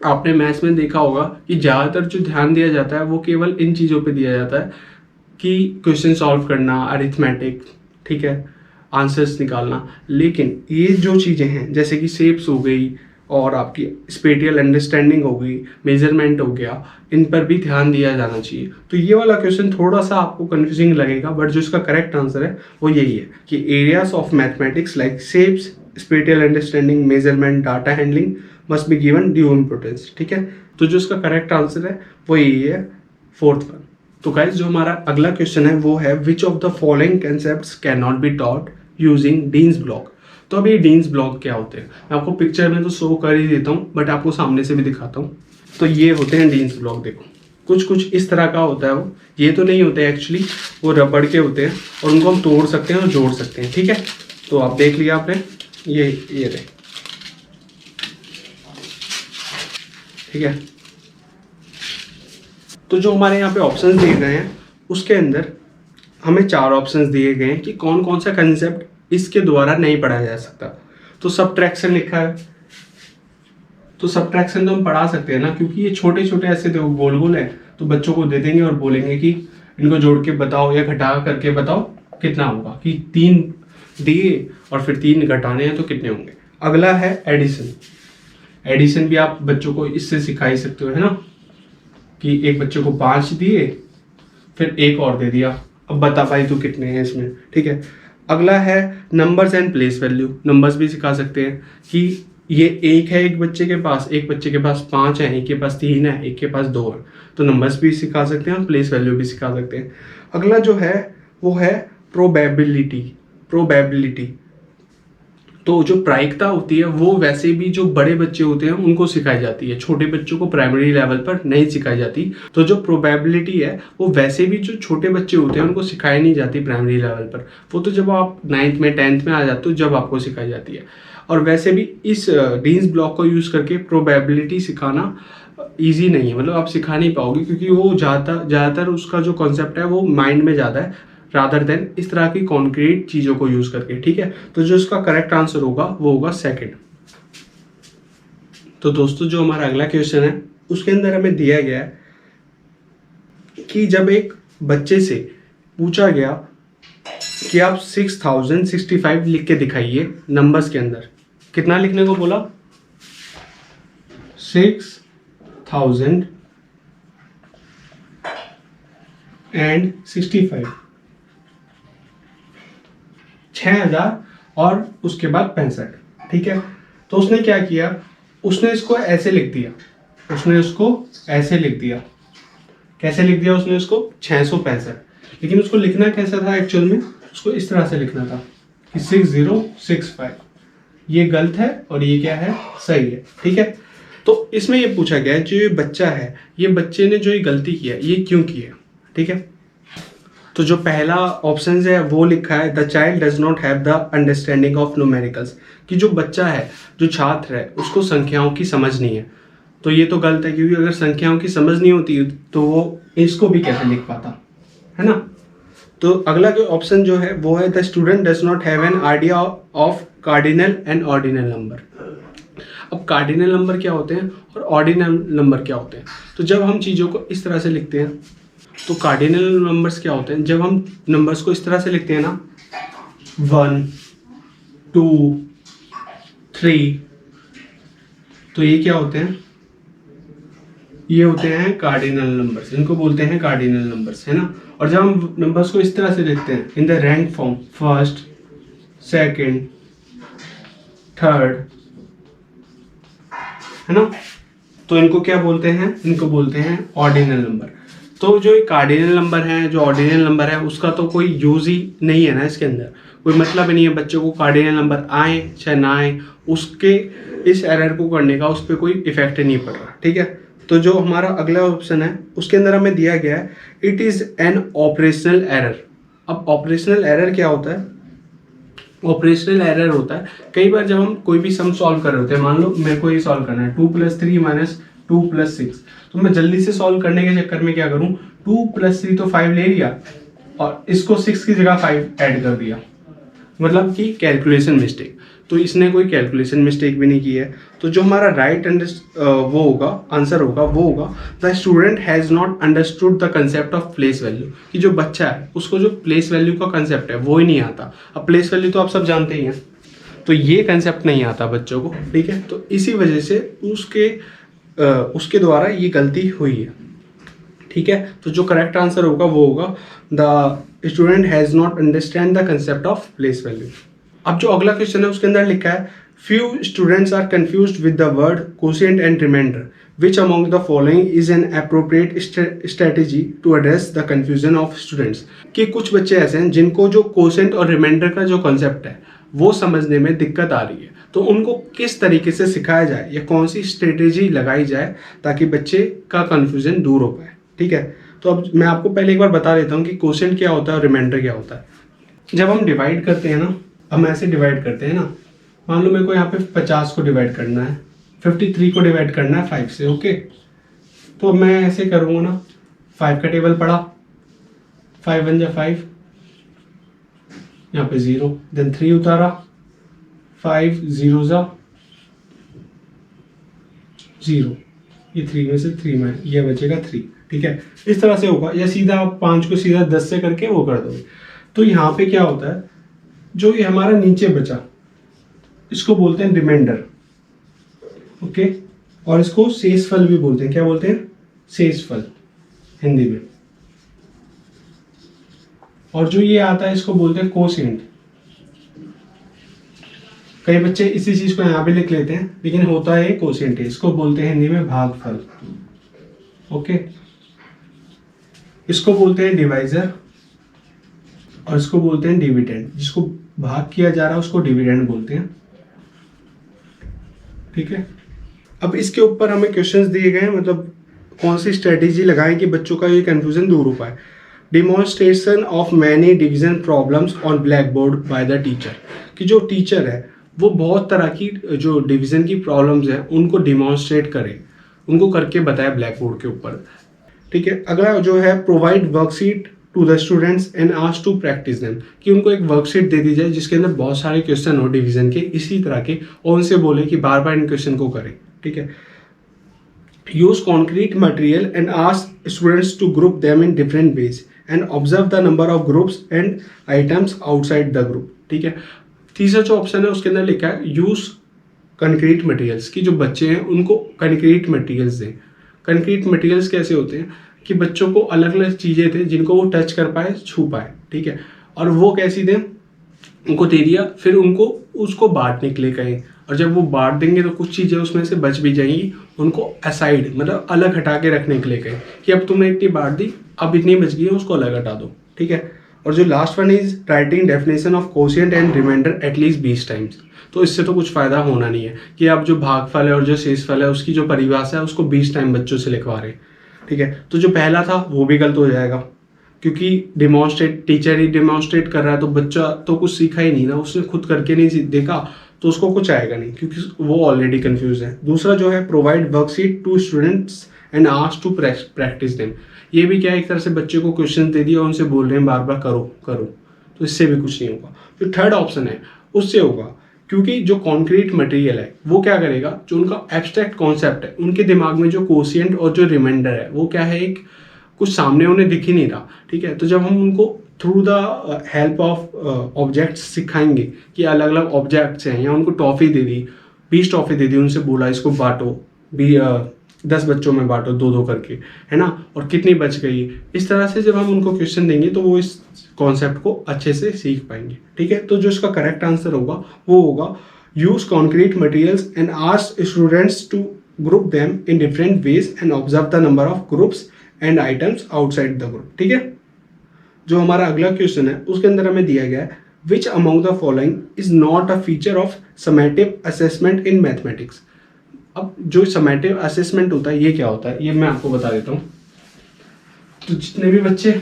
आपने मैथ्स में देखा होगा कि ज़्यादातर जो ध्यान दिया जाता है वो केवल इन चीज़ों पे दिया जाता है कि क्वेश्चन सॉल्व करना, अरिथमेटिक, ठीक है, आंसर्स निकालना। लेकिन ये जो चीज़ें हैं जैसे कि शेप्स हो गई और आपकी स्पेटियल अंडरस्टैंडिंग हो गई, मेजरमेंट हो गया, इन पर भी ध्यान दिया जाना चाहिए। तो ये वाला क्वेश्चन थोड़ा सा आपको कंफ्यूजिंग लगेगा, बट जो इसका करेक्ट आंसर है वो यही है कि areas of mathematics like shapes, spatial understanding, measurement, data handling must be given due importance, ठीक है। तो जो इसका करेक्ट आंसर है वो यही है, 4th वन। तो गाइज जो हमारा अगला क्वेश्चन है वो है विच of the following concepts can not be taught using deans block. तो अभी डीन्स ब्लॉक क्या होते हैं, मैं आपको पिक्चर में तो शो कर ही देता हूँ, बट आपको सामने से भी दिखाता हूँ। तो ये होते हैं डीन्स ब्लॉक, देखो कुछ कुछ इस तरह का होता है। वो ये तो नहीं होते एक्चुअली, वो रबड़ के होते हैं और उनको हम तोड़ सकते हैं और जोड़ सकते हैं, ठीक है। तो आप देख लिया आपने, ये रहे, ठीक है। तो जो हमारे यहाँ पे ऑप्शंस दिए गए हैं उसके अंदर हमें 4 ऑप्शंस दिए गए हैं कि कौन कौन सा कंसेप्ट इसके द्वारा नहीं पढ़ाया जा सकता। तो सबट्रैक्शन लिखा है, तो सबट्रैक्शन तो हम पढ़ा सकते हैं ना, क्योंकि ये छोटे छोटे ऐसे देखो गोल गोल है, तो बच्चों को दे देंगे और बोलेंगे कि इनको जोड़ के बताओ या घटा करके बताओ कितना होगा, कि 3 दिए और फिर 3 घटाने हैं तो कितने होंगे। अगला है एडिशन। एडिशन भी आप बच्चों को इससे सिखा ही सकते हो, है ना, कि एक बच्चे को 5 दिए फिर एक और दे दिया, अब बता भाई तू कितने हैं इसमें, ठीक है। अगला है numbers and place value. Numbers भी सिखा सकते हैं कि ये 1 है एक बच्चे के पास, एक बच्चे के पास 5 है, एक के पास 3 है, एक के पास 2 है, तो नंबर्स भी सिखा सकते हैं और प्लेस वैल्यू भी सिखा सकते हैं। अगला जो है वो है प्रोबेबिलिटी। तो जो प्रायिकता होती है वो वैसे भी जो बड़े बच्चे होते हैं उनको सिखाई जाती है, छोटे बच्चों को प्राइमरी लेवल पर नहीं सिखाई जाती। तो जो प्रोबेबिलिटी है वो वैसे भी जो छोटे बच्चे होते हैं उनको सिखाई नहीं जाती प्राइमरी लेवल पर, वो तो जब आप 9th में 10th में आ जाते हो जब आपको सिखाई जाती है। और वैसे भी इस डीन्स ब्लॉक को यूज़ करके प्रोबेबिलिटी सिखाना ईजी नहीं है, मतलब आप सिखा नहीं पाओगे, क्योंकि वो ज़्यादातर उसका जो कॉन्सेप्ट है वो माइंड में ज़्यादा है रादर देन इस तरह की कॉन्क्रीट चीज़ों को यूज़ करके। ठीक है, तो जो इसका करेक्ट आंसर होगा वो होगा सेकंड। तो दोस्तों जो हमारा अगला क्वेश्चन है उसके अंदर हमें दिया गया है कि जब एक बच्चे से पूछा गया कि आप 6065 लिख के दिखाइए नंबर्स के अंदर, कितना लिखने को बोला? 6065, 6000 और उसके बाद 65। ठीक है, तो उसने क्या किया, उसने इसको ऐसे लिख दिया, कैसे लिख दिया उसने इसको? 665। लेकिन उसको लिखना कैसा था एक्चुअल में? उसको इस तरह से लिखना था कि 6065। ये गलत है और ये क्या है? सही है। ठीक है, तो इसमें ये पूछा गया है जो ये बच्चा है, ये बच्चे ने जो ये गलती किया ये क्यों की है? ठीक है, तो जो पहला ऑप्शन है वो लिखा है the child does not have the understanding of numericals, कि जो बच्चा है, जो छात्र है, उसको संख्याओं की समझ नहीं है। तो ये तो गलत है, क्योंकि अगर संख्याओं की समझ नहीं होती तो वो इसको भी कैसे लिख पाता, है ना। तो अगला जो ऑप्शन जो है वो है the student does not have an idea of cardinal and ordinal number. अब कार्डिनल नंबर क्या होते हैं और ऑर्डिनल नंबर क्या होते हैं? तो जब हम चीज़ों को इस तरह से लिखते हैं, तो कार्डिनल नंबर्स क्या होते हैं? जब हम नंबर्स को इस तरह से लिखते हैं ना, 1 2 3, तो ये क्या होते हैं? ये होते हैं कार्डिनल नंबर्स, इनको बोलते हैं कार्डिनल नंबर्स, है ना। और जब हम नंबर्स को इस तरह से लिखते हैं in the rank form, first, second, third, है ना, तो इनको क्या बोलते हैं? इनको बोलते हैं ऑर्डिनल नंबर। तो जो कार्डिनल नंबर है, जो ऑर्डिनल नंबर है, उसका तो कोई यूज ही नहीं है ना, इसके अंदर कोई मतलब ही नहीं है। बच्चों को कार्डिनल नंबर आए चाहे ना आए, उसके इस एरर को करने का उस पर कोई इफेक्ट नहीं पड़ रहा। ठीक है, तो जो हमारा अगला ऑप्शन है उसके अंदर हमें दिया गया है it is an operational error. अब ऑपरेशनल एरर क्या होता है? ऑपरेशनल एरर होता है कई बार जब हम कोई भी सम सॉल्व कर रहे होते हैं, मान लो मेरे को ये सॉल्व करना है 2 + 3 - 2 + 6, तो मैं जल्दी से सॉल्व करने के चक्कर में क्या करूं, 2 + 3 तो 5 ले लिया और इसको 6 की जगह 5 ऐड कर दिया, मतलब कि कैलकुलेशन मिस्टेक। तो इसने कोई कैलकुलेशन मिस्टेक भी नहीं की है। तो जो हमारा राइट वो होगा, आंसर होगा वो होगा the student has not understood the concept of place value, कि जो बच्चा है उसको जो प्लेस वैल्यू का कंसेप्ट है वो ही नहीं आता। अब प्लेस वैल्यू तो आप सब जानते ही हैं, तो ये कंसेप्ट नहीं आता बच्चों को। ठीक है, तो इसी वजह से उसके द्वारा ये गलती हुई है। ठीक है, तो जो करेक्ट आंसर होगा वो होगा the student has not understand the concept of place value. अब जो अगला क्वेश्चन है उसके अंदर लिखा है few students are confused with the word quotient and remainder which among the following is an appropriate strategy to address the confusion of students, कि कुछ बच्चे ऐसे हैं जिनको जो कोशिएंट और रिमाइंडर का जो कॉन्सेप्ट है वो समझने में दिक्कत आ रही है, तो उनको किस तरीके से सिखाया जाए या कौन सी स्ट्रेटेजी लगाई जाए ताकि बच्चे का कन्फ्यूजन दूर हो पाए। ठीक है, तो अब मैं आपको पहले एक बार बता देता हूँ कि कोशिएंट क्या होता है और रिमाइंडर क्या होता है। जब हम डिवाइड करते हैं ना, हम ऐसे डिवाइड करते हैं ना, मान लो मेरे को यहाँ पे 50 को डिवाइड करना है, 53 को डिवाइड करना है 5 से। ओके, तो मैं ऐसे करूँगा ना, 5 का टेबल पढ़ा, 5 × 5, यहाँ पे 0, देन 3 उतारा, 5 0 0, ये 3 में से 3 में ये बचेगा 3। ठीक है, इस तरह से होगा, या सीधा आप 5 को सीधा 10 से करके वो कर दोगे। तो यहाँ पे क्या होता है, जो ये हमारा नीचे बचा इसको बोलते हैं रिमाइंडर। ओके, और इसको शेषफल भी बोलते हैं। क्या बोलते हैं? शेषफल हिंदी में। और जो ये आता है इसको बोलते हैं कोशिएंट। कई बच्चे इसी चीज को यहाँ पे लिख लेते हैं, लेकिन होता है कोशिएंट, इसको बोलते हैं हिंदी में भागफल। ओके, इसको बोलते हैं डिवाइजर और इसको बोलते हैं डिविडेंड। जिसको भाग किया जा रहा है उसको डिविडेंड बोलते हैं ठीक है। अब इसके ऊपर हमें क्वेश्चंस दिए गए हैं, मतलब कौन सी स्ट्रेटेजी लगाएं कि बच्चों का ये कंफ्यूजन दूर हो पाए। Demonstration of many division problems on black board by the teacher, कि जो टीचर है वो बहुत तरह की जो डिवीजन की प्रॉब्लम्स हैं उनको डिमॉन्स्ट्रेट करे, उनको करके बताए ब्लैक बोर्ड के ऊपर। ठीक है। अगला जो है provide worksheet to the students and ask to practice them, कि उनको एक वर्कशीट दे दी जाए जिसके अंदर बहुत सारे क्वेश्चन हो डिवीजन के इसी तरह के, और उनसे बोले कि बार बार इन क्वेश्चन को करें। ठीक है। Use concrete material and ask students to group them in different ways and observe the number of groups and items outside the group. ठीक है। तीसरा जो ऑप्शन है उसके अंदर लिखा है यूज कंक्रीट मटेरियल्स, कि जो बच्चे हैं उनको कंक्रीट मटेरियल्स दें। कंक्रीट मटेरियल्स कैसे होते हैं कि बच्चों को अलग अलग चीज़ें थे जिनको वो टच कर पाए, छू पाए। ठीक है। और वो कैसी दें, उनको दे दिया, फिर उनको उसको बांटने के लिए कहें, और जब वो बांट देंगे तो कुछ चीज़ें उसमें से बच भी जाएंगी, उनको असाइड मतलब अलग हटा के रखने के लिए कहें कि अब तुमने इतनी बांट दी, अब इतनी बच गई है, उसको अलग हटा दो। ठीक है। और जो last one is writing definition of quotient and remainder at least 20 times. तो इससे तो कुछ फायदा होना नहीं है कि आप जो भागफल है और जो शेषफल है उसकी जो परिभाषा है उसको 20 टाइम बच्चों से लिखवा रहे हैं। ठीक है। तो जो पहला था वो भी गलत हो जाएगा, क्योंकि टीचर ही डिमॉन्स्ट्रेट कर रहा है तो बच्चा तो कुछ सीखा ही नहीं ना, उसने खुद करके नहीं देखा तो उसको कुछ आएगा नहीं, क्योंकि वो ऑलरेडी कंफ्यूज है। दूसरा जो है provide worksheet to students and ask to practice them, ये भी क्या है, एक तरह से बच्चे को क्वेश्चन दे दिया और उनसे बोल रहे हैं बार बार करो करो, तो इससे भी कुछ नहीं होगा। जो थर्ड ऑप्शन है उससे होगा, क्योंकि जो कॉन्क्रीट मटेरियल है वो क्या करेगा, जो उनका एब्स्ट्रैक्ट कॉन्सेप्ट है, उनके दिमाग में जो कोशिएंट और जो रिमाइंडर है वो क्या है, एक कुछ सामने उन्हें दिख ही नहीं रहा। ठीक है। तो जब हम उनको through the help of objects सिखाएंगे कि अलग अलग ऑब्जेक्ट्स हैं, या उनको टॉफ़ी दे दी, 20 टॉफ़ी दे दी, उनसे बोला इसको बांटो, 10 बच्चों में बांटो 2-2 करके, है ना, और कितनी बच गई, इस तरह से जब हम उनको क्वेश्चन देंगे तो वो इस कॉन्सेप्ट को अच्छे से सीख पाएंगे। ठीक है। तो जो इसका करेक्ट आंसर होगा वो होगा use concrete materials and ask students to group them in different ways and observe the number of groups and items outside the group. ठीक है। जो हमारा अगला क्वेश्चन है उसके अंदर हमें दिया गया है which among the following is not a feature of summative assessment in mathematics. अब जो समेटिव असेसमेंट होता है ये क्या होता है, ये मैं आपको बता देता हूँ। तो जितने भी बच्चे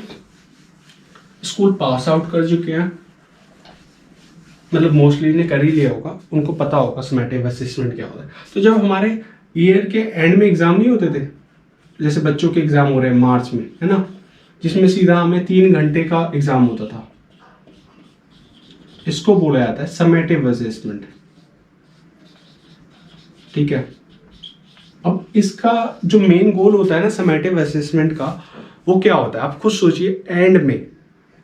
स्कूल पास आउट कर चुके हैं, मतलब मोस्टली ने कर ही लिया होगा, उनको पता होगा समेटिव असेसमेंट क्या होता है। तो जब हमारे ईयर के एंड में एग्जाम नहीं होते थे, जैसे बच्चों के एग्जाम हो रहे हैं मार्च में, है ना, जिसमें सीधा हमें 3 घंटे का एग्जाम होता था, इसको बोला जाता है समेटिव असेसमेंट। ठीक है। अब इसका जो मेन गोल होता है ना समेटिव असेसमेंट का, वो क्या होता है, आप खुद सोचिए, एंड में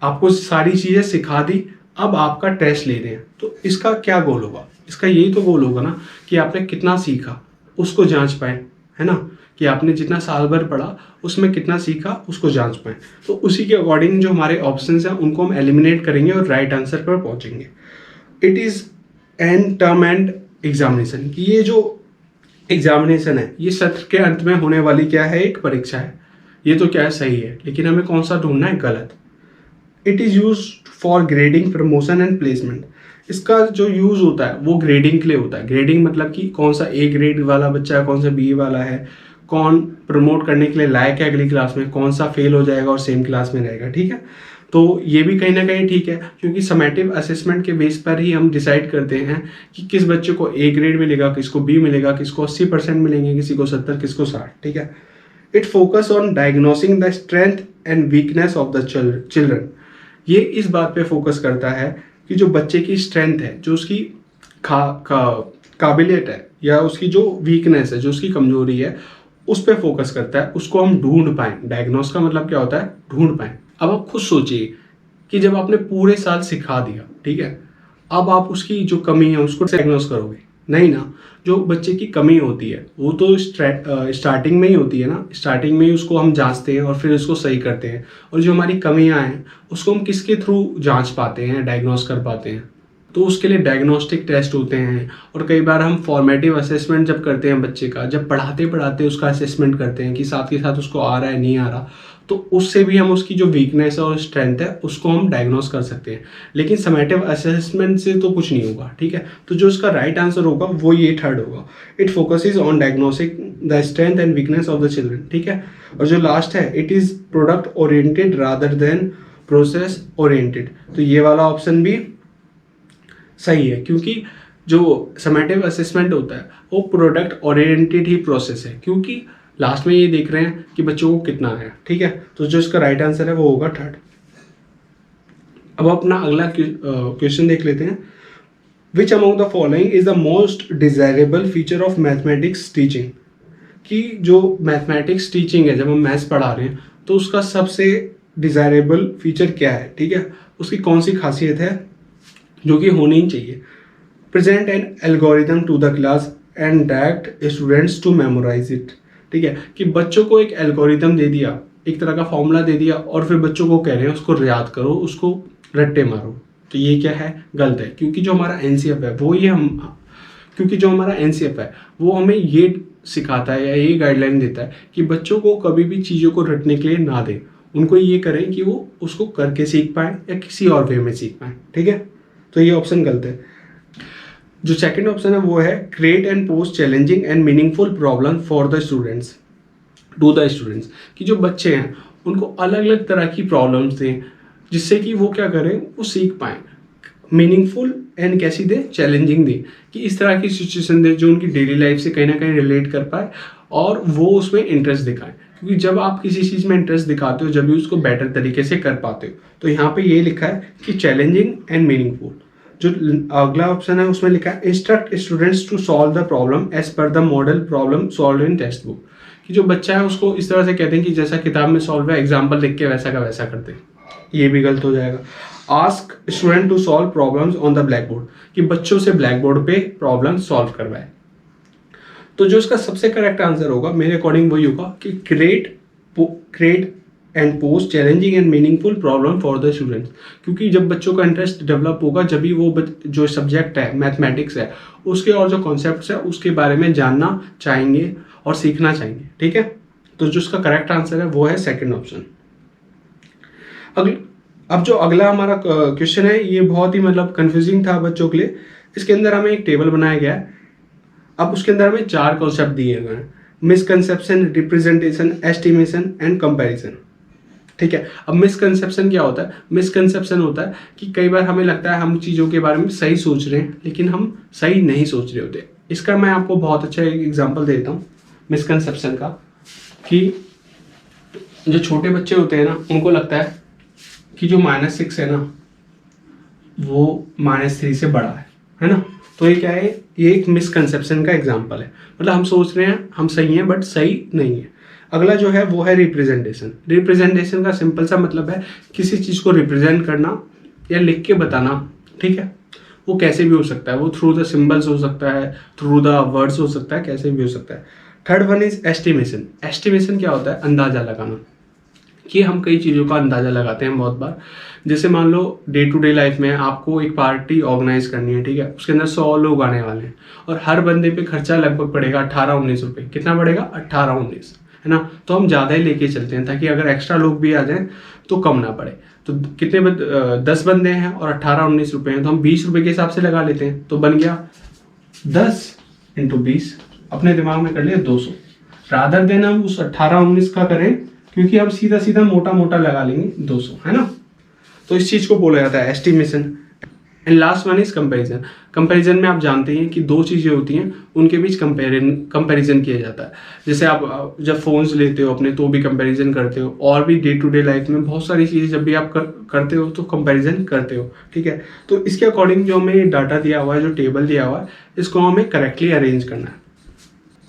आपको सारी चीजें सिखा दी, अब आपका टेस्ट ले रहे हैं, तो इसका क्या गोल होगा, इसका यही तो गोल होगा ना कि आपने कितना सीखा उसको जांच पाए, है ना, कि आपने जितना साल भर पढ़ा उसमें कितना सीखा उसको जांच पाए। तो उसी के अकॉर्डिंग जो हमारे ऑप्शंस हैं उनको हम एलिमिनेट करेंगे और राइट आंसर पर पहुंचेंगे। It is and term and examination, कि ये जो एग्जामिनेशन है ये सत्र के अंत में होने वाली क्या है, एक परीक्षा है। ये तो क्या है, सही है, लेकिन हमें कौन सा ढूंढना है, गलत। It is use for grading, promotion and placement. इसका जो यूज होता है वो ग्रेडिंग के लिए होता है। ग्रेडिंग मतलब कि कौन सा ए ग्रेड वाला बच्चा है, कौन सा बी वाला है, कौन प्रमोट करने के लिए लायक है अगली क्लास में, कौन सा फेल हो जाएगा और सेम क्लास में रहेगा। ठीक है। तो ये भी कहीं ना कहीं ठीक है, क्योंकि समेटिव असेसमेंट के बेस पर ही हम डिसाइड करते हैं कि किस बच्चे को ए ग्रेड मिलेगा, किसको बी मिलेगा, किसको 80% मिलेंगे, किसी को 70, किसको 60। ठीक है। It focus on diagnosing the strength and weakness of the children. ये इस बात पे फोकस करता है कि जो बच्चे की स्ट्रेंथ है, जो उसकी काबिलियत है, या उसकी जो वीकनेस है, जो उसकी कमजोरी है, उस पर फोकस करता है, उसको हम ढूंढ पाएं। डायग्नोस का मतलब क्या होता है, ढूंढ पाएं। अब आप खुद सोचिए कि जब आपने पूरे साल सिखा दिया, ठीक है, अब आप उसकी जो कमी है उसको डायग्नोस करोगे नहीं ना। जो बच्चे की कमी होती है वो तो स्टार्टिंग में ही होती है ना, स्टार्टिंग में ही उसको हम जांचते हैं और फिर उसको सही करते हैं। और जो हमारी कमियां हैं उसको हम किसके थ्रू जांच पाते हैं, डायग्नोस कर पाते हैं, तो उसके लिए डायग्नोस्टिक टेस्ट होते हैं। और कई बार हम फॉर्मेटिव असेसमेंट जब करते हैं बच्चे का, जब पढ़ाते पढ़ाते उसका असेसमेंट करते हैं कि साथ के साथ उसको आ रहा है नहीं आ रहा, तो उससे भी हम उसकी जो वीकनेस और स्ट्रेंथ है उसको हम डायग्नोस कर सकते हैं। लेकिन समेटिव असेसमेंट से तो कुछ नहीं होगा, ठीक है। तो जो इसका राइट आंसर होगा वो ये थर्ड होगा, it focuses on diagnosing the strength and weakness of the children, ठीक है। और जो लास्ट है, it is product oriented rather than process oriented, तो ये वाला ऑप्शन भी सही है, क्योंकि जो समेटिव असेसमेंट होता है वो प्रोडक्ट ओरिएंटेड ही प्रोसेस है, क्योंकि लास्ट में ये देख रहे हैं कि बच्चों को कितना आया, ठीक है। तो जो इसका राइट आंसर है वो होगा थर्ड। अब अपना अगला क्वेश्चन देख लेते हैं, which among the following is the most desirable feature of mathematics teaching, कि जो मैथमेटिक्स टीचिंग है, जब हम मैथ्स पढ़ा रहे हैं तो उसका सबसे डिजायरेबल फीचर क्या है, ठीक है, उसकी कौन सी खासियत है जो कि होनी ही चाहिए। Present an algorithm to the class and direct students to memorize it, ठीक है, कि बच्चों को एक एल्गोरिथम दे दिया, एक तरह का फॉर्मूला दे दिया और फिर बच्चों को कह रहे हैं उसको याद करो, उसको रट्टे मारो। तो ये क्या है, गलत है, क्योंकि जो हमारा एनसीएफ है वो ये क्योंकि जो हमारा एनसीएफ है वो हमें ये सिखाता है या ये गाइडलाइन देता है कि बच्चों को कभी भी चीज़ों को रटने के लिए ना दें, उनको ये करें कि वो उसको करके सीख पाए या किसी और वे में सीख पाए, ठीक है। तो ये ऑप्शन गलत है। जो सेकंड ऑप्शन है वो है create and post challenging and meaningful problem for the students to the students, कि जो बच्चे हैं उनको अलग अलग तरह की प्रॉब्लम्स दें जिससे कि वो क्या करें, वो सीख पाएँ। मीनिंगफुल एंड कैसी दे, चैलेंजिंग दे, कि इस तरह की सिचुएशन दे जो उनकी डेली लाइफ से कहीं ना कहीं रिलेट कर पाए और वो उसमें इंटरेस्ट दिखाएं, क्योंकि जब आप किसी चीज़ में इंटरेस्ट दिखाते हो जब भी उसको बेटर तरीके से कर पाते हो। तो यहाँ पे ये लिखा है कि चैलेंजिंग एंड मीनिंगफुल। जो अगला ऑप्शन है उसमें लिखा है instruct students to solve the problem as per the model problem solve in text book, कि जो बच्चा है उसको इस तरह से कहते हैं कि जैसा किताब में सॉल्व है, एग्जाम्पल लिख के वैसा का वैसा करते हैं, ये भी गलत हो जाएगा। Ask student to solve problems on the black board, कि बच्चों से ब्लैक बोर्ड पे प्रॉब्लम सॉल्व करवाए। तो जो इसका सबसे करेक्ट आंसर होगा मेरे अकॉर्डिंग वही होगा कि create and post challenging and meaningful problem for the students, क्योंकि जब बच्चों का इंटरेस्ट डेवलप होगा जब भी वो जो सब्जेक्ट है मैथमेटिक्स है उसके और जो कॉन्सेप्ट्स है उसके बारे में जानना चाहेंगे और सीखना चाहेंगे, ठीक है। तो जो इसका करेक्ट आंसर है वो है सेकेंड ऑप्शन। अब जो अगला हमारा क्वेश्चन है ये बहुत ही मतलब कंफ्यूजिंग था बच्चों के लिए। इसके अंदर हमें एक टेबल बनाया गया है, अब उसके अंदर हमें 4 कॉन्सेप्ट दिए गए हैं, misconception, representation, estimation and comparison, ठीक है। अब मिसकंसेप्शन क्या होता है, मिसकंसेप्शन होता है कि कई बार हमें लगता है हम चीज़ों के बारे में सही सोच रहे हैं लेकिन हम सही नहीं सोच रहे होते। इसका मैं आपको बहुत अच्छा एक एग्जाम्पल देता हूँ मिसकंसेप्शन का, कि जो छोटे बच्चे होते हैं ना उनको लगता है कि जो -6 है ना वो -3 से बड़ा है ना। तो ये क्या है, ये एक मिसकंसेप्शन का एग्जाम्पल है, मतलब हम सोच रहे हैं हम सही हैं बट सही नहीं है। अगला जो है वो है रिप्रेजेंटेशन। रिप्रेजेंटेशन का सिंपल सा मतलब है किसी चीज़ को रिप्रेजेंट करना या लिख के बताना, ठीक है। वो कैसे भी हो सकता है, वो थ्रू द सिंबल्स हो सकता है, थ्रू द वर्ड्स हो सकता है, कैसे भी हो सकता है। Third one is estimation. Estimation क्या होता है, अंदाज़ा लगाना, कि हम कई चीज़ों का अंदाज़ा लगाते हैं बहुत बार। जैसे मान लो डे टू डे लाइफ में आपको एक पार्टी ऑर्गेनाइज करनी है, ठीक है, उसके अंदर 100 लोग आने वाले हैं और हर बंदे पे खर्चा लगभग पड़ेगा 18-19 रुपये। कितना पड़ेगा, 18-19, है ना। तो हम ज़्यादा ही लेके चलते हैं ताकि अगर एक्स्ट्रा लोग भी आ जाएं तो कम ना पड़े। तो कितने 10 बंदे हैं और 18-19 रुपये हैं तो हम 20 रुपये के हिसाब से लगा लेते हैं, तो बन गया 10 × 20, अपने दिमाग में कर लिया 200। रादर देन हम उस 18-19 का करें, क्योंकि हम सीधा सीधा मोटा मोटा लगा लेंगे 200, है ना। तो इस चीज़ को बोला जाता है estimation. And last one is comparison. Comparison में आप जानते हैं कि 2 चीज़ें होती हैं उनके बीच कंपैरिजन किया जाता है। जैसे आप जब फोन्स लेते हो अपने तो भी कंपैरिजन करते हो, और भी डे टू डे लाइफ में बहुत सारी चीज़ें जब भी आप करते हो तो कंपैरिजन करते हो, ठीक है। तो इसके अकॉर्डिंग जो हमें डाटा दिया हुआ है, जो टेबल दिया हुआ है, इसको हमें करेक्टली अरेंज करना है।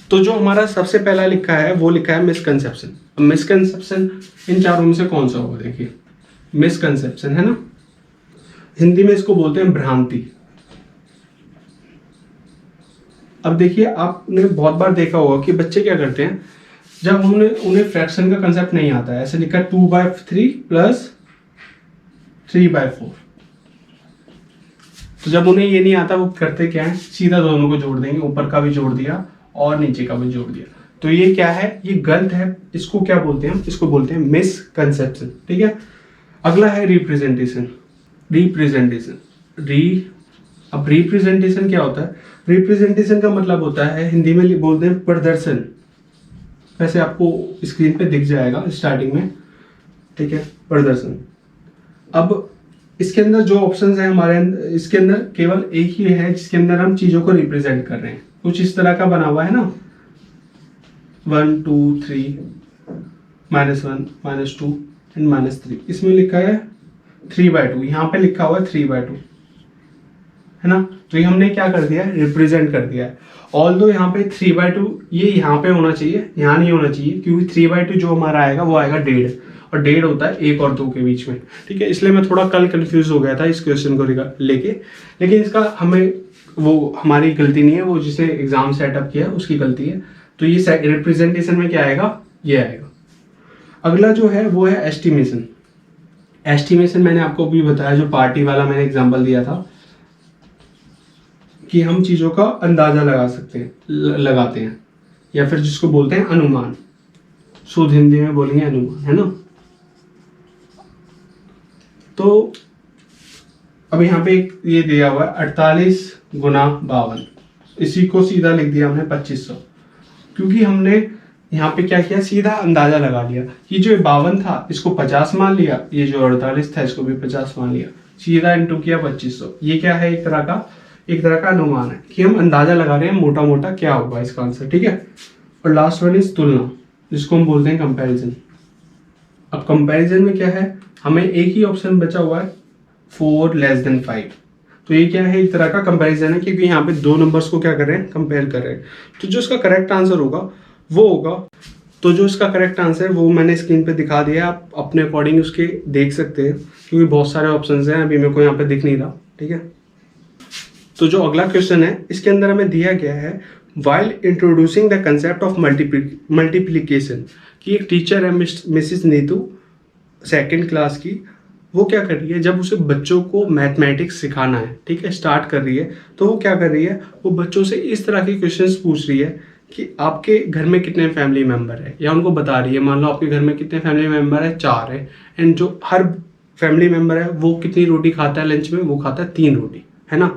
तो जो हमारा सबसे पहला लिखा है वो लिखा है मिसकंसेप्शन। अब मिसकंसेप्शन इन चारों में से कौन सा होगा, देखिए मिसकंसेप्शन है ना, हिंदी में इसको बोलते हैं भ्रांति। अब देखिए आपने बहुत बार देखा होगा कि बच्चे क्या करते हैं, जब उन्हें फ्रैक्शन का कंसेप्ट नहीं आता है, ऐसे लिखा है 2/3 + 3/4। तो जब उन्हें ये नहीं आता वो करते क्या है, सीधा दोनों को जोड़ देंगे, ऊपर का भी जोड़ दिया और नीचे का भी जोड़ दिया। तो ये क्या है, ये गलत है इसको क्या बोलते हैं? इसको बोलते हैं मिसकंसेप्शन। ठीक है, अगला है रिप्रेजेंटेशन। अब रिप्रेजेंटेशन क्या होता है? रिप्रेजेंटेशन का मतलब होता है, हिंदी में बोलते हैं प्रदर्शन। वैसे आपको स्क्रीन पे दिख जाएगा स्टार्टिंग में। ठीक है, प्रदर्शन। अब इसके अंदर जो ऑप्शंस हैं हमारे इसके अंदर केवल एक ही है जिसके अंदर हम चीजों को रिप्रेजेंट कर रहे हैं। कुछ इस तरह का बना हुआ है ना, 1 2 3 -1 -2 एंड -3। इसमें लिखा है 3/2, यहाँ पे लिखा हुआ है 3/2, है ना। तो ये हमने क्या कर दिया है? रिप्रेजेंट कर दिया है। ऑल्दो यहाँ पे 3/2 ये यहाँ पे होना चाहिए, यहाँ नहीं होना चाहिए, क्योंकि 3/2 जो हमारा आएगा वो आएगा 1.5, और 1.5 होता है 1 और 2 के बीच में। ठीक है, इसलिए मैं थोड़ा कल कंफ्यूज हो गया था इस क्वेश्चन को लेके, लेकिन इसका हमें वो हमारी गलती नहीं है, वो जिसने एग्जाम सेटअप किया उसकी गलती है। तो ये रिप्रेजेंटेशन में क्या आएगा? ये आएगा। अगला जो है वो है एस्टिमेशन। एस्टिमेशन मैंने आपको भी बताया, जो पार्टी वाला मैंने एग्जाम्पल दिया था, कि हम चीजों का अंदाजा लगा सकते हैं, लगाते हैं, या फिर जिसको बोलते हैं अनुमान। शुद्ध हिंदी में बोलेंगे अनुमान, है ना। तो अब यहाँ पे एक ये दिया हुआ है 48 × 52, इसी को सीधा लिख दिया हमने 2500, क्योंकि हमने यहाँ पे क्या किया? सीधा अंदाजा लगा लिया। ये जो 52 था इसको 50 मान लिया, ये जो 48 था इसको भी 50 मान लिया, सीधा इंटू किया 2500। ये क्या है? एक तरह का अनुमान है कि हम अंदाजा लगा रहे हैं मोटा मोटा क्या होगा इसका आंसर। ठीक है, और लास्ट वन इज तुलना, जिसको हम बोलते हैं कंपैरिजन। अब कंपैरिजन में क्या है? हमें एक ही ऑप्शन बचा हुआ है 4 < 5। तो ये क्या है? एक तरह का कंपैरिजन है, क्योंकि यहाँ पे दो नंबर्स को क्या कर रहे हैं? कंपेयर कर रहे हैं। तो जो इसका करेक्ट आंसर होगा वो होगा, तो जो इसका करेक्ट आंसर है वो मैंने स्क्रीन पे दिखा दिया, आप अपने अकॉर्डिंग उसके देख सकते हैं, क्योंकि बहुत सारे ऑप्शंस हैं, अभी मेरे को यहाँ पे दिख नहीं रहा। ठीक है, तो जो अगला क्वेश्चन है इसके अंदर हमें दिया गया है, while introducing the concept of multiplication, कि एक टीचर है मिसिस नीतू 2nd क्लास की, वो क्या कर रही है? जब उसे बच्चों को मैथमेटिक्स सिखाना है, ठीक है, स्टार्ट कर रही है, तो वो क्या कर रही है? वो बच्चों से इस तरह के क्वेश्चंस पूछ रही है कि आपके घर में कितने फैमिली मेंबर है, या उनको बता रही है, मान लो आपके घर में कितने फैमिली मेंबर है? 4 है, एंड जो हर फैमिली मेंबर है वो कितनी रोटी खाता है लंच में? वो खाता है 3 रोटी, है ना।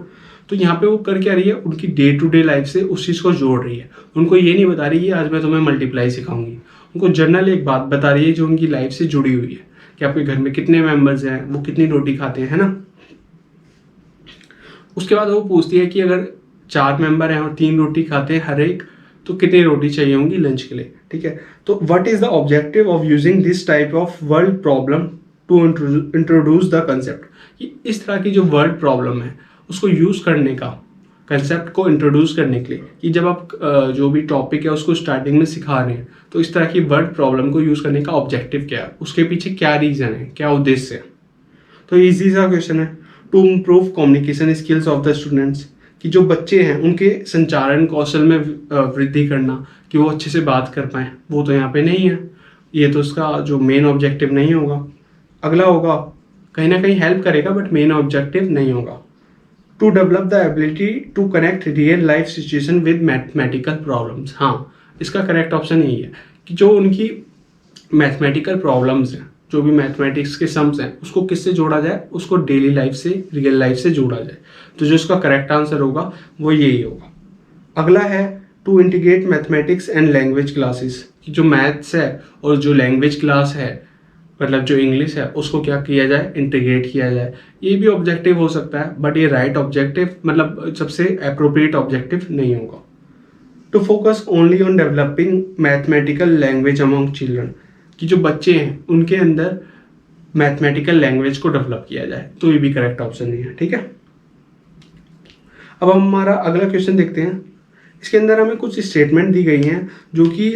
तो यहाँ पे वो कर क्या रही है? उनकी डे टू डे लाइफ से उस चीज़ को जोड़ रही है। उनको ये नहीं बता रही है आज मैं तुम्हें मल्टीप्लाई सिखाऊंगी, उनको जनरल एक बात बता रही है जो उनकी लाइफ से जुड़ी हुई है, कि आपके घर में कितने मेंबर्स हैं, वो कितनी रोटी खाते हैं, है ना। उसके बाद वो पूछती है कि अगर 4 मेंबर हैं और 3 रोटी खाते हैं हर एक, तो कितनी रोटी चाहिए होंगी लंच के लिए। ठीक है, तो what is the objective of using this type of world problem to introduce the concept. इस तरह की जो वर्ल्ड प्रॉब्लम है उसको यूज करने का, कंसेप्ट को इंट्रोड्यूस करने के लिए, कि जब आप जो भी टॉपिक है उसको स्टार्टिंग में सिखा रहे हैं, तो इस तरह की वर्ड प्रॉब्लम को यूज करने का ऑब्जेक्टिव क्या है, उसके पीछे क्या रीजन है, क्या उद्देश्य है। तो इजी सा क्वेश्चन है, to improve communication skills of the students, कि जो बच्चे हैं उनके संचारण कौशल में वृद्धि करना, कि वो अच्छे से बात कर पाएँ। वो तो यहाँ पे नहीं है, ये तो उसका जो मेन ऑब्जेक्टिव नहीं होगा। अगला होगा कहीं ना कहीं हेल्प करेगा बट मेन ऑब्जेक्टिव नहीं होगा। To develop the ability to connect real life situation with mathematical problems. हाँ, इसका करेक्ट ऑप्शन यही है कि जो उनकी मैथमेटिकल प्रॉब्लम्स हैं, जो भी मैथमेटिक्स के सम्स हैं, उसको किससे जोड़ा जाए? उसको डेली लाइफ से, रियल लाइफ से जोड़ा जाए। तो जो इसका करेक्ट आंसर होगा वो यही होगा। अगला है to integrate mathematics and language classes, कि जो मैथ्स है और जो लैंग्वेज क्लास है, मतलब जो इंग्लिश है, उसको क्या किया जाए? इंटीग्रेट किया जाए। ये भी ऑब्जेक्टिव हो सकता है, बट ये राइट ऑब्जेक्टिव, मतलब सबसे अप्रोप्रिएट ऑब्जेक्टिव नहीं होगा। To focus only on developing mathematical language among children, कि जो बच्चे हैं उनके अंदर मैथमेटिकल लैंग्वेज को डेवलप किया जाए। तो ये भी करेक्ट ऑप्शन नहीं है। ठीक है, अब हम हमारा अगला क्वेश्चन देखते हैं। इसके अंदर हमें कुछ स्टेटमेंट दी गई हैं जो कि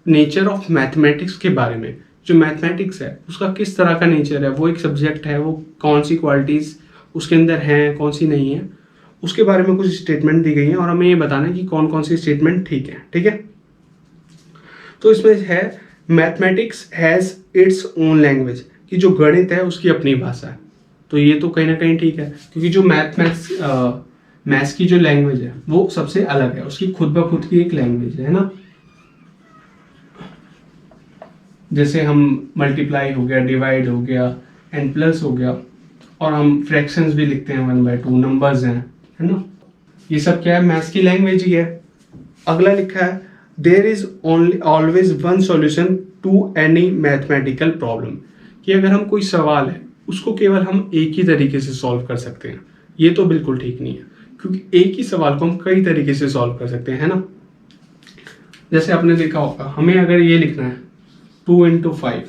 नेचर ऑफ मैथमेटिक्स के बारे में, जो मैथमेटिक्स है उसका किस तरह का नेचर है, वो एक सब्जेक्ट है, वो कौन सी क्वालिटीज़ उसके अंदर हैं, कौन सी नहीं है, उसके बारे में कुछ स्टेटमेंट दी गई हैं और हमें ये बताना है कि कौन कौन सी स्टेटमेंट ठीक है। ठीक है, तो इसमें है mathematics has its own language, कि जो गणित है उसकी अपनी भाषा है। तो ये तो कहीं ना कहीं ठीक है, क्योंकि जो मैथ्स की जो लैंग्वेज है वो सबसे अलग है, उसकी खुद ब खुद की एक लैंग्वेज है ना। जैसे हम मल्टीप्लाई हो गया, डिवाइड हो गया, एन प्लस हो गया, और हम फ्रैक्शंस भी लिखते हैं 1/2, नंबर्स हैं, है ना। ये सब क्या है, मैथ्स की लैंग्वेज ही है। अगला लिखा है there is only always one solution to any mathematical problem, कि अगर हम कोई सवाल है उसको केवल हम एक ही तरीके से सॉल्व कर सकते हैं। ये तो बिल्कुल ठीक नहीं है, क्योंकि एक ही सवाल को हम कई तरीके से सॉल्व कर सकते हैं, है ना। जैसे आपने देखा होगा, हमें अगर ये लिखना है 2 × 5,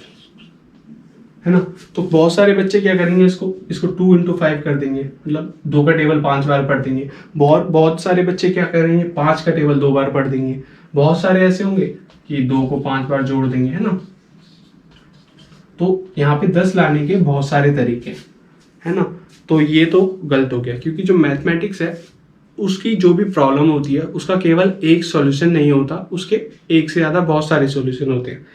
है ना, तो बहुत सारे बच्चे क्या करेंगे, इसको 2 × 5 कर देंगे, मतलब 2 का टेबल 5 बार पढ़ देंगे। बहुत सारे बच्चे क्या करेंगे, 5 का टेबल 2 बार पढ़ देंगे। बहुत सारे ऐसे होंगे कि 2 को 5 बार जोड़ देंगे, है ना। तो यहाँ पे 10 लाने के बहुत सारे तरीके, है ना। तो ये तो गलत हो गया, क्योंकि जो मैथमेटिक्स है उसकी जो भी प्रॉब्लम होती है उसका केवल एक सॉल्यूशन नहीं होता, उसके एक से ज़्यादा बहुत सारे सॉल्यूशन होते हैं।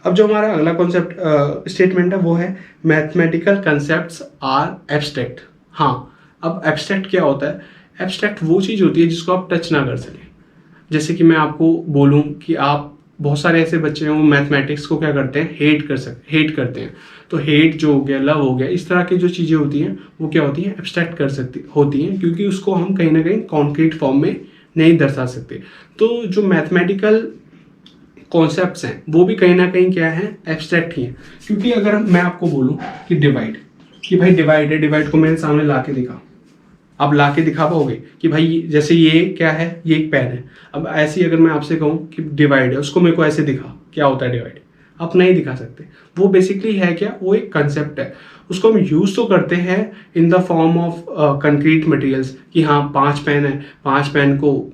अब जो हमारा अगला कॉन्सेप्ट स्टेटमेंट है वो है मैथमेटिकल कंसेप्ट्स आर एब्स्ट्रैक्ट। हाँ, अब एब्स्ट्रैक्ट क्या होता है? एब्स्ट्रैक्ट वो चीज़ होती है जिसको आप टच ना कर सकें। जैसे कि मैं आपको बोलूं कि आप, बहुत सारे ऐसे बच्चे हैं वो मैथमेटिक्स को क्या करते हैं, हेट करते हैं। तो हेट जो हो गया, लव हो गया, इस तरह की जो चीज़ें होती हैं वो क्या होती हैं, एब्स्ट्रैक्ट होती हैं, क्योंकि उसको हम कहीं ना कहीं कॉन्क्रीट फॉर्म में नहीं दर्शा सकते। तो जो मैथमेटिकल कॉन्सेप्ट्स हैं वो भी कहीं ना कहीं क्या है, एब्स्ट्रैक्ट ही है। क्योंकि अगर मैं आपको बोलूँ कि डिवाइड, कि भाई डिवाइड है, डिवाइड को मेरे सामने ला के दिखा, आप ला के दिखा पाओगे कि भाई जैसे ये क्या है, ये एक पेन है। अब ऐसे ही अगर मैं आपसे कहूँ कि डिवाइड है, उसको मेरे को ऐसे दिखा, क्या होता है डिवाइड, आप नहीं दिखा सकते। वो बेसिकली है क्या, वो एक कंसेप्ट है। उसको हम यूज़ तो करते हैं in the form of concrete materials, कि हाँ 5 पेन है, 5 पेन को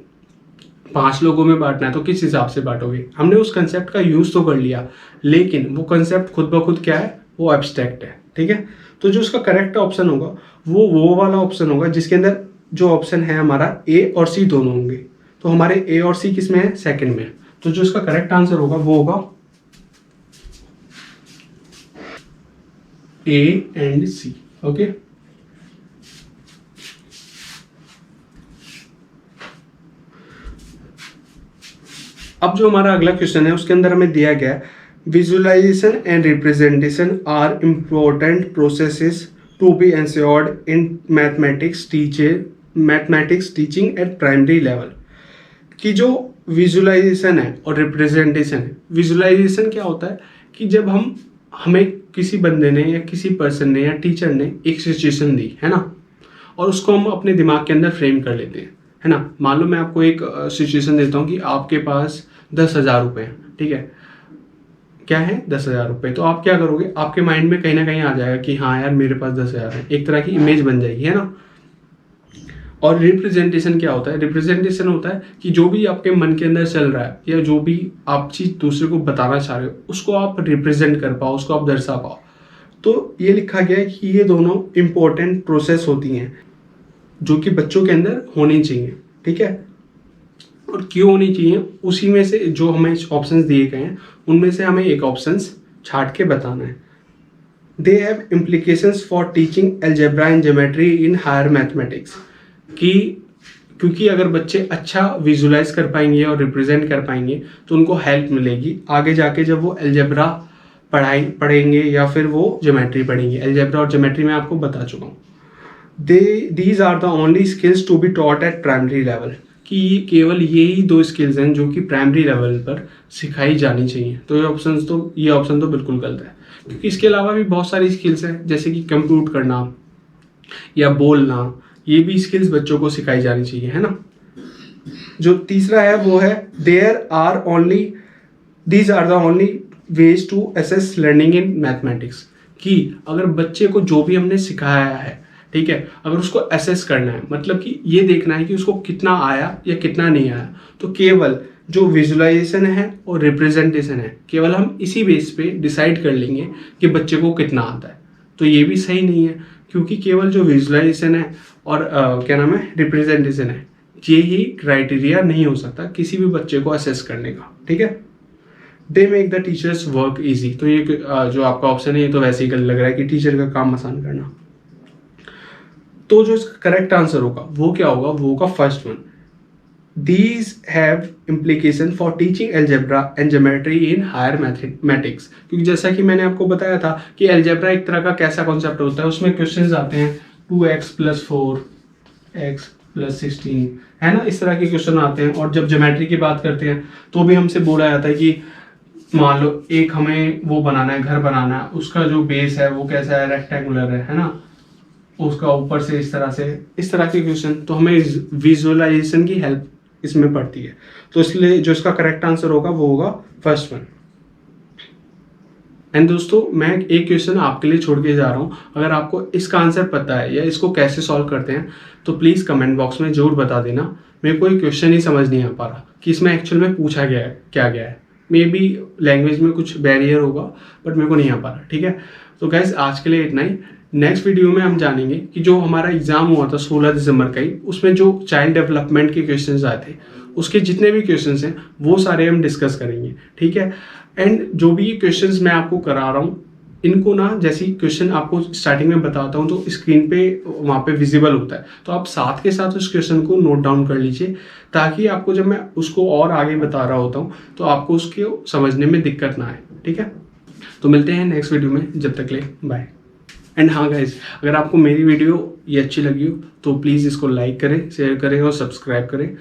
5 लोगों में बांटना है, तो किस हिसाब से बांटोगे। हमने उस कंसेप्ट का यूज़ तो कर लिया, लेकिन वो कंसेप्ट खुद ब खुद क्या है, वो एब्स्ट्रैक्ट है, ठीक है। तो जो उसका करेक्ट ऑप्शन होगा वो वाला ऑप्शन होगा जिसके अंदर जो ऑप्शन है हमारा ए और सी दोनों होंगे। तो हमारे ए और सी किस में है, सेकंड में। तो जो इसका करेक्ट आंसर होगा वो होगा ए एंड सी। ओके, अब जो हमारा अगला क्वेश्चन है उसके अंदर हमें दिया गया है visualisation and representation are important processes to be ensured in mathematics teaching at primary level. कि जो विजुअलाइजेशन है और रिप्रेजेंटेशन है, विजुअलाइजेशन क्या होता है कि जब हमें किसी बंदे ने या किसी पर्सन ने या टीचर ने एक सिचुएशन दी, है ना, और उसको हम अपने दिमाग के अंदर फ्रेम कर लेते हैं, है ना। मान लो मैं आपको एक सिचुएशन देता हूँ कि आपके पास 10,000 रुपये हैं, ठीक है, क्या है 10,000 रुपये। तो आप क्या करोगे, आपके माइंड में कहीं ना कहीं आ जाएगा कि हाँ यार मेरे पास 10,000 है, एक तरह की इमेज बन जाएगी, है ना। और रिप्रेजेंटेशन क्या होता है, रिप्रेजेंटेशन होता है कि जो भी आपके मन के अंदर चल रहा है या जो भी आप चीज़ दूसरे को बताना चाह रहे हो उसको आप रिप्रेजेंट कर पाओ, उसको आप दर्शा पाओ। तो ये लिखा गया है कि ये दोनों इंपॉर्टेंट प्रोसेस होती हैं जो कि बच्चों के अंदर होनी चाहिए, ठीक है। और क्यों होनी चाहिए, उसी में से जो हमें ऑप्शंस दिए गए हैं उनमें से हमें एक ऑप्शंस छाट के बताना है। They have implications for teaching algebra and geometry in higher mathematics. कि क्योंकि अगर बच्चे अच्छा विजुलाइज कर पाएंगे और रिप्रेजेंट कर पाएंगे तो उनको हेल्प मिलेगी आगे जाके जब वो अलजेब्रा पढ़ेंगे या फिर वो ज्योमेट्री पढ़ेंगे। अलजेब्रा और ज्योमेट्री मैं आपको बता चुका हूँ। These are the only skills to be taught at primary level. कि केवल यही 2 स्किल्स हैं जो कि प्राइमरी लेवल पर सिखाई जानी चाहिए। तो ये ऑप्शन तो बिल्कुल गलत है, क्योंकि इसके अलावा भी बहुत सारी स्किल्स हैं, जैसे कि कंप्यूट करना या बोलना, ये भी स्किल्स बच्चों को सिखाई जानी चाहिए, है ना। जो तीसरा है वो है these are the only ways to assess learning in mathematics. कि अगर बच्चे को जो भी हमने सिखाया है, ठीक है, अगर उसको असेस करना है, मतलब कि ये देखना है कि उसको कितना आया या कितना नहीं आया, तो केवल जो विजुअलाइजेशन है और रिप्रेजेंटेशन है, केवल हम इसी बेस पे डिसाइड कर लेंगे कि बच्चे को कितना आता है। तो ये भी सही नहीं है, क्योंकि केवल जो विजुअलाइजेशन है और क्या नाम है, रिप्रेजेंटेशन है, ये ही क्राइटेरिया नहीं हो सकता किसी भी बच्चे को असेस करने का, ठीक है। They make the teachers work easy. तो ये जो आपका ऑप्शन है ये तो वैसे ही गलत लग रहा है कि टीचर का काम आसान करना। तो जो इसका करेक्ट आंसर होगा वो क्या होगा, वो होगा first one. These have implication for teaching algebra and geometry in higher mathematics, क्योंकि जैसा कि मैंने आपको बताया था कि algebra एक तरह का कैसा कॉन्सेप्ट होता है, उसमें क्वेश्चंस आते हैं 2x + 4x + 16, है ना, इस तरह के क्वेश्चन आते हैं। और जब ज्योमेट्री की बात करते हैं तो भी हमसे बोला जाता है कि मान लो एक हमें वो बनाना है, घर बनाना है, उसका जो बेस है वो कैसा है, रेक्टेंगुलर है ना, उसका ऊपर से इस तरह के क्वेश्चन, तो हमें विजुअलाइजेशन की हेल्प इसमें पड़ती है। तो इसलिए जो इसका करेक्ट आंसर होगा वो होगा फर्स्ट वन। एंड दोस्तों, मैं एक क्वेश्चन आपके लिए छोड़ के जा रहा हूँ। अगर आपको इसका आंसर पता है या इसको कैसे सॉल्व करते हैं तो प्लीज़ कमेंट बॉक्स में जरूर बता देना। मेरे को ये क्वेश्चन ही समझ नहीं आ पा रहा कि इसमें एक्चुअल में पूछा गया है, क्या गया है। मे बी लैंग्वेज में कुछ बैरियर होगा, बट मेरे को नहीं आ पा रहा। ठीक है, तो गाइज आज के लिए इतना ही। नेक्स्ट वीडियो में हम जानेंगे कि जो हमारा एग्जाम हुआ था 16 दिसंबर का ही, उसमें जो चाइल्ड डेवलपमेंट के क्वेश्चंस आए थे, उसके जितने भी क्वेश्चंस हैं वो सारे हम डिस्कस करेंगे। ठीक है, एंड जो भी क्वेश्चंस मैं आपको करा रहा हूँ, इनको ना जैसे क्वेश्चन आपको स्टार्टिंग में बताता हूँ तो स्क्रीन पे वहाँ पे विजिबल होता है, तो आप साथ के साथ उस क्वेश्चन को नोट डाउन कर लीजिए, ताकि आपको जब मैं उसको और आगे बता रहा होता हूँ तो आपको उसके समझने में दिक्कत ना आए। ठीक है, तो मिलते हैं नेक्स्ट वीडियो में, जब तक ले बाय। एंड हाँ गाइज, अगर आपको मेरी वीडियो ये अच्छी लगी हो तो प्लीज़ इसको लाइक करें, शेयर करें और सब्सक्राइब करें।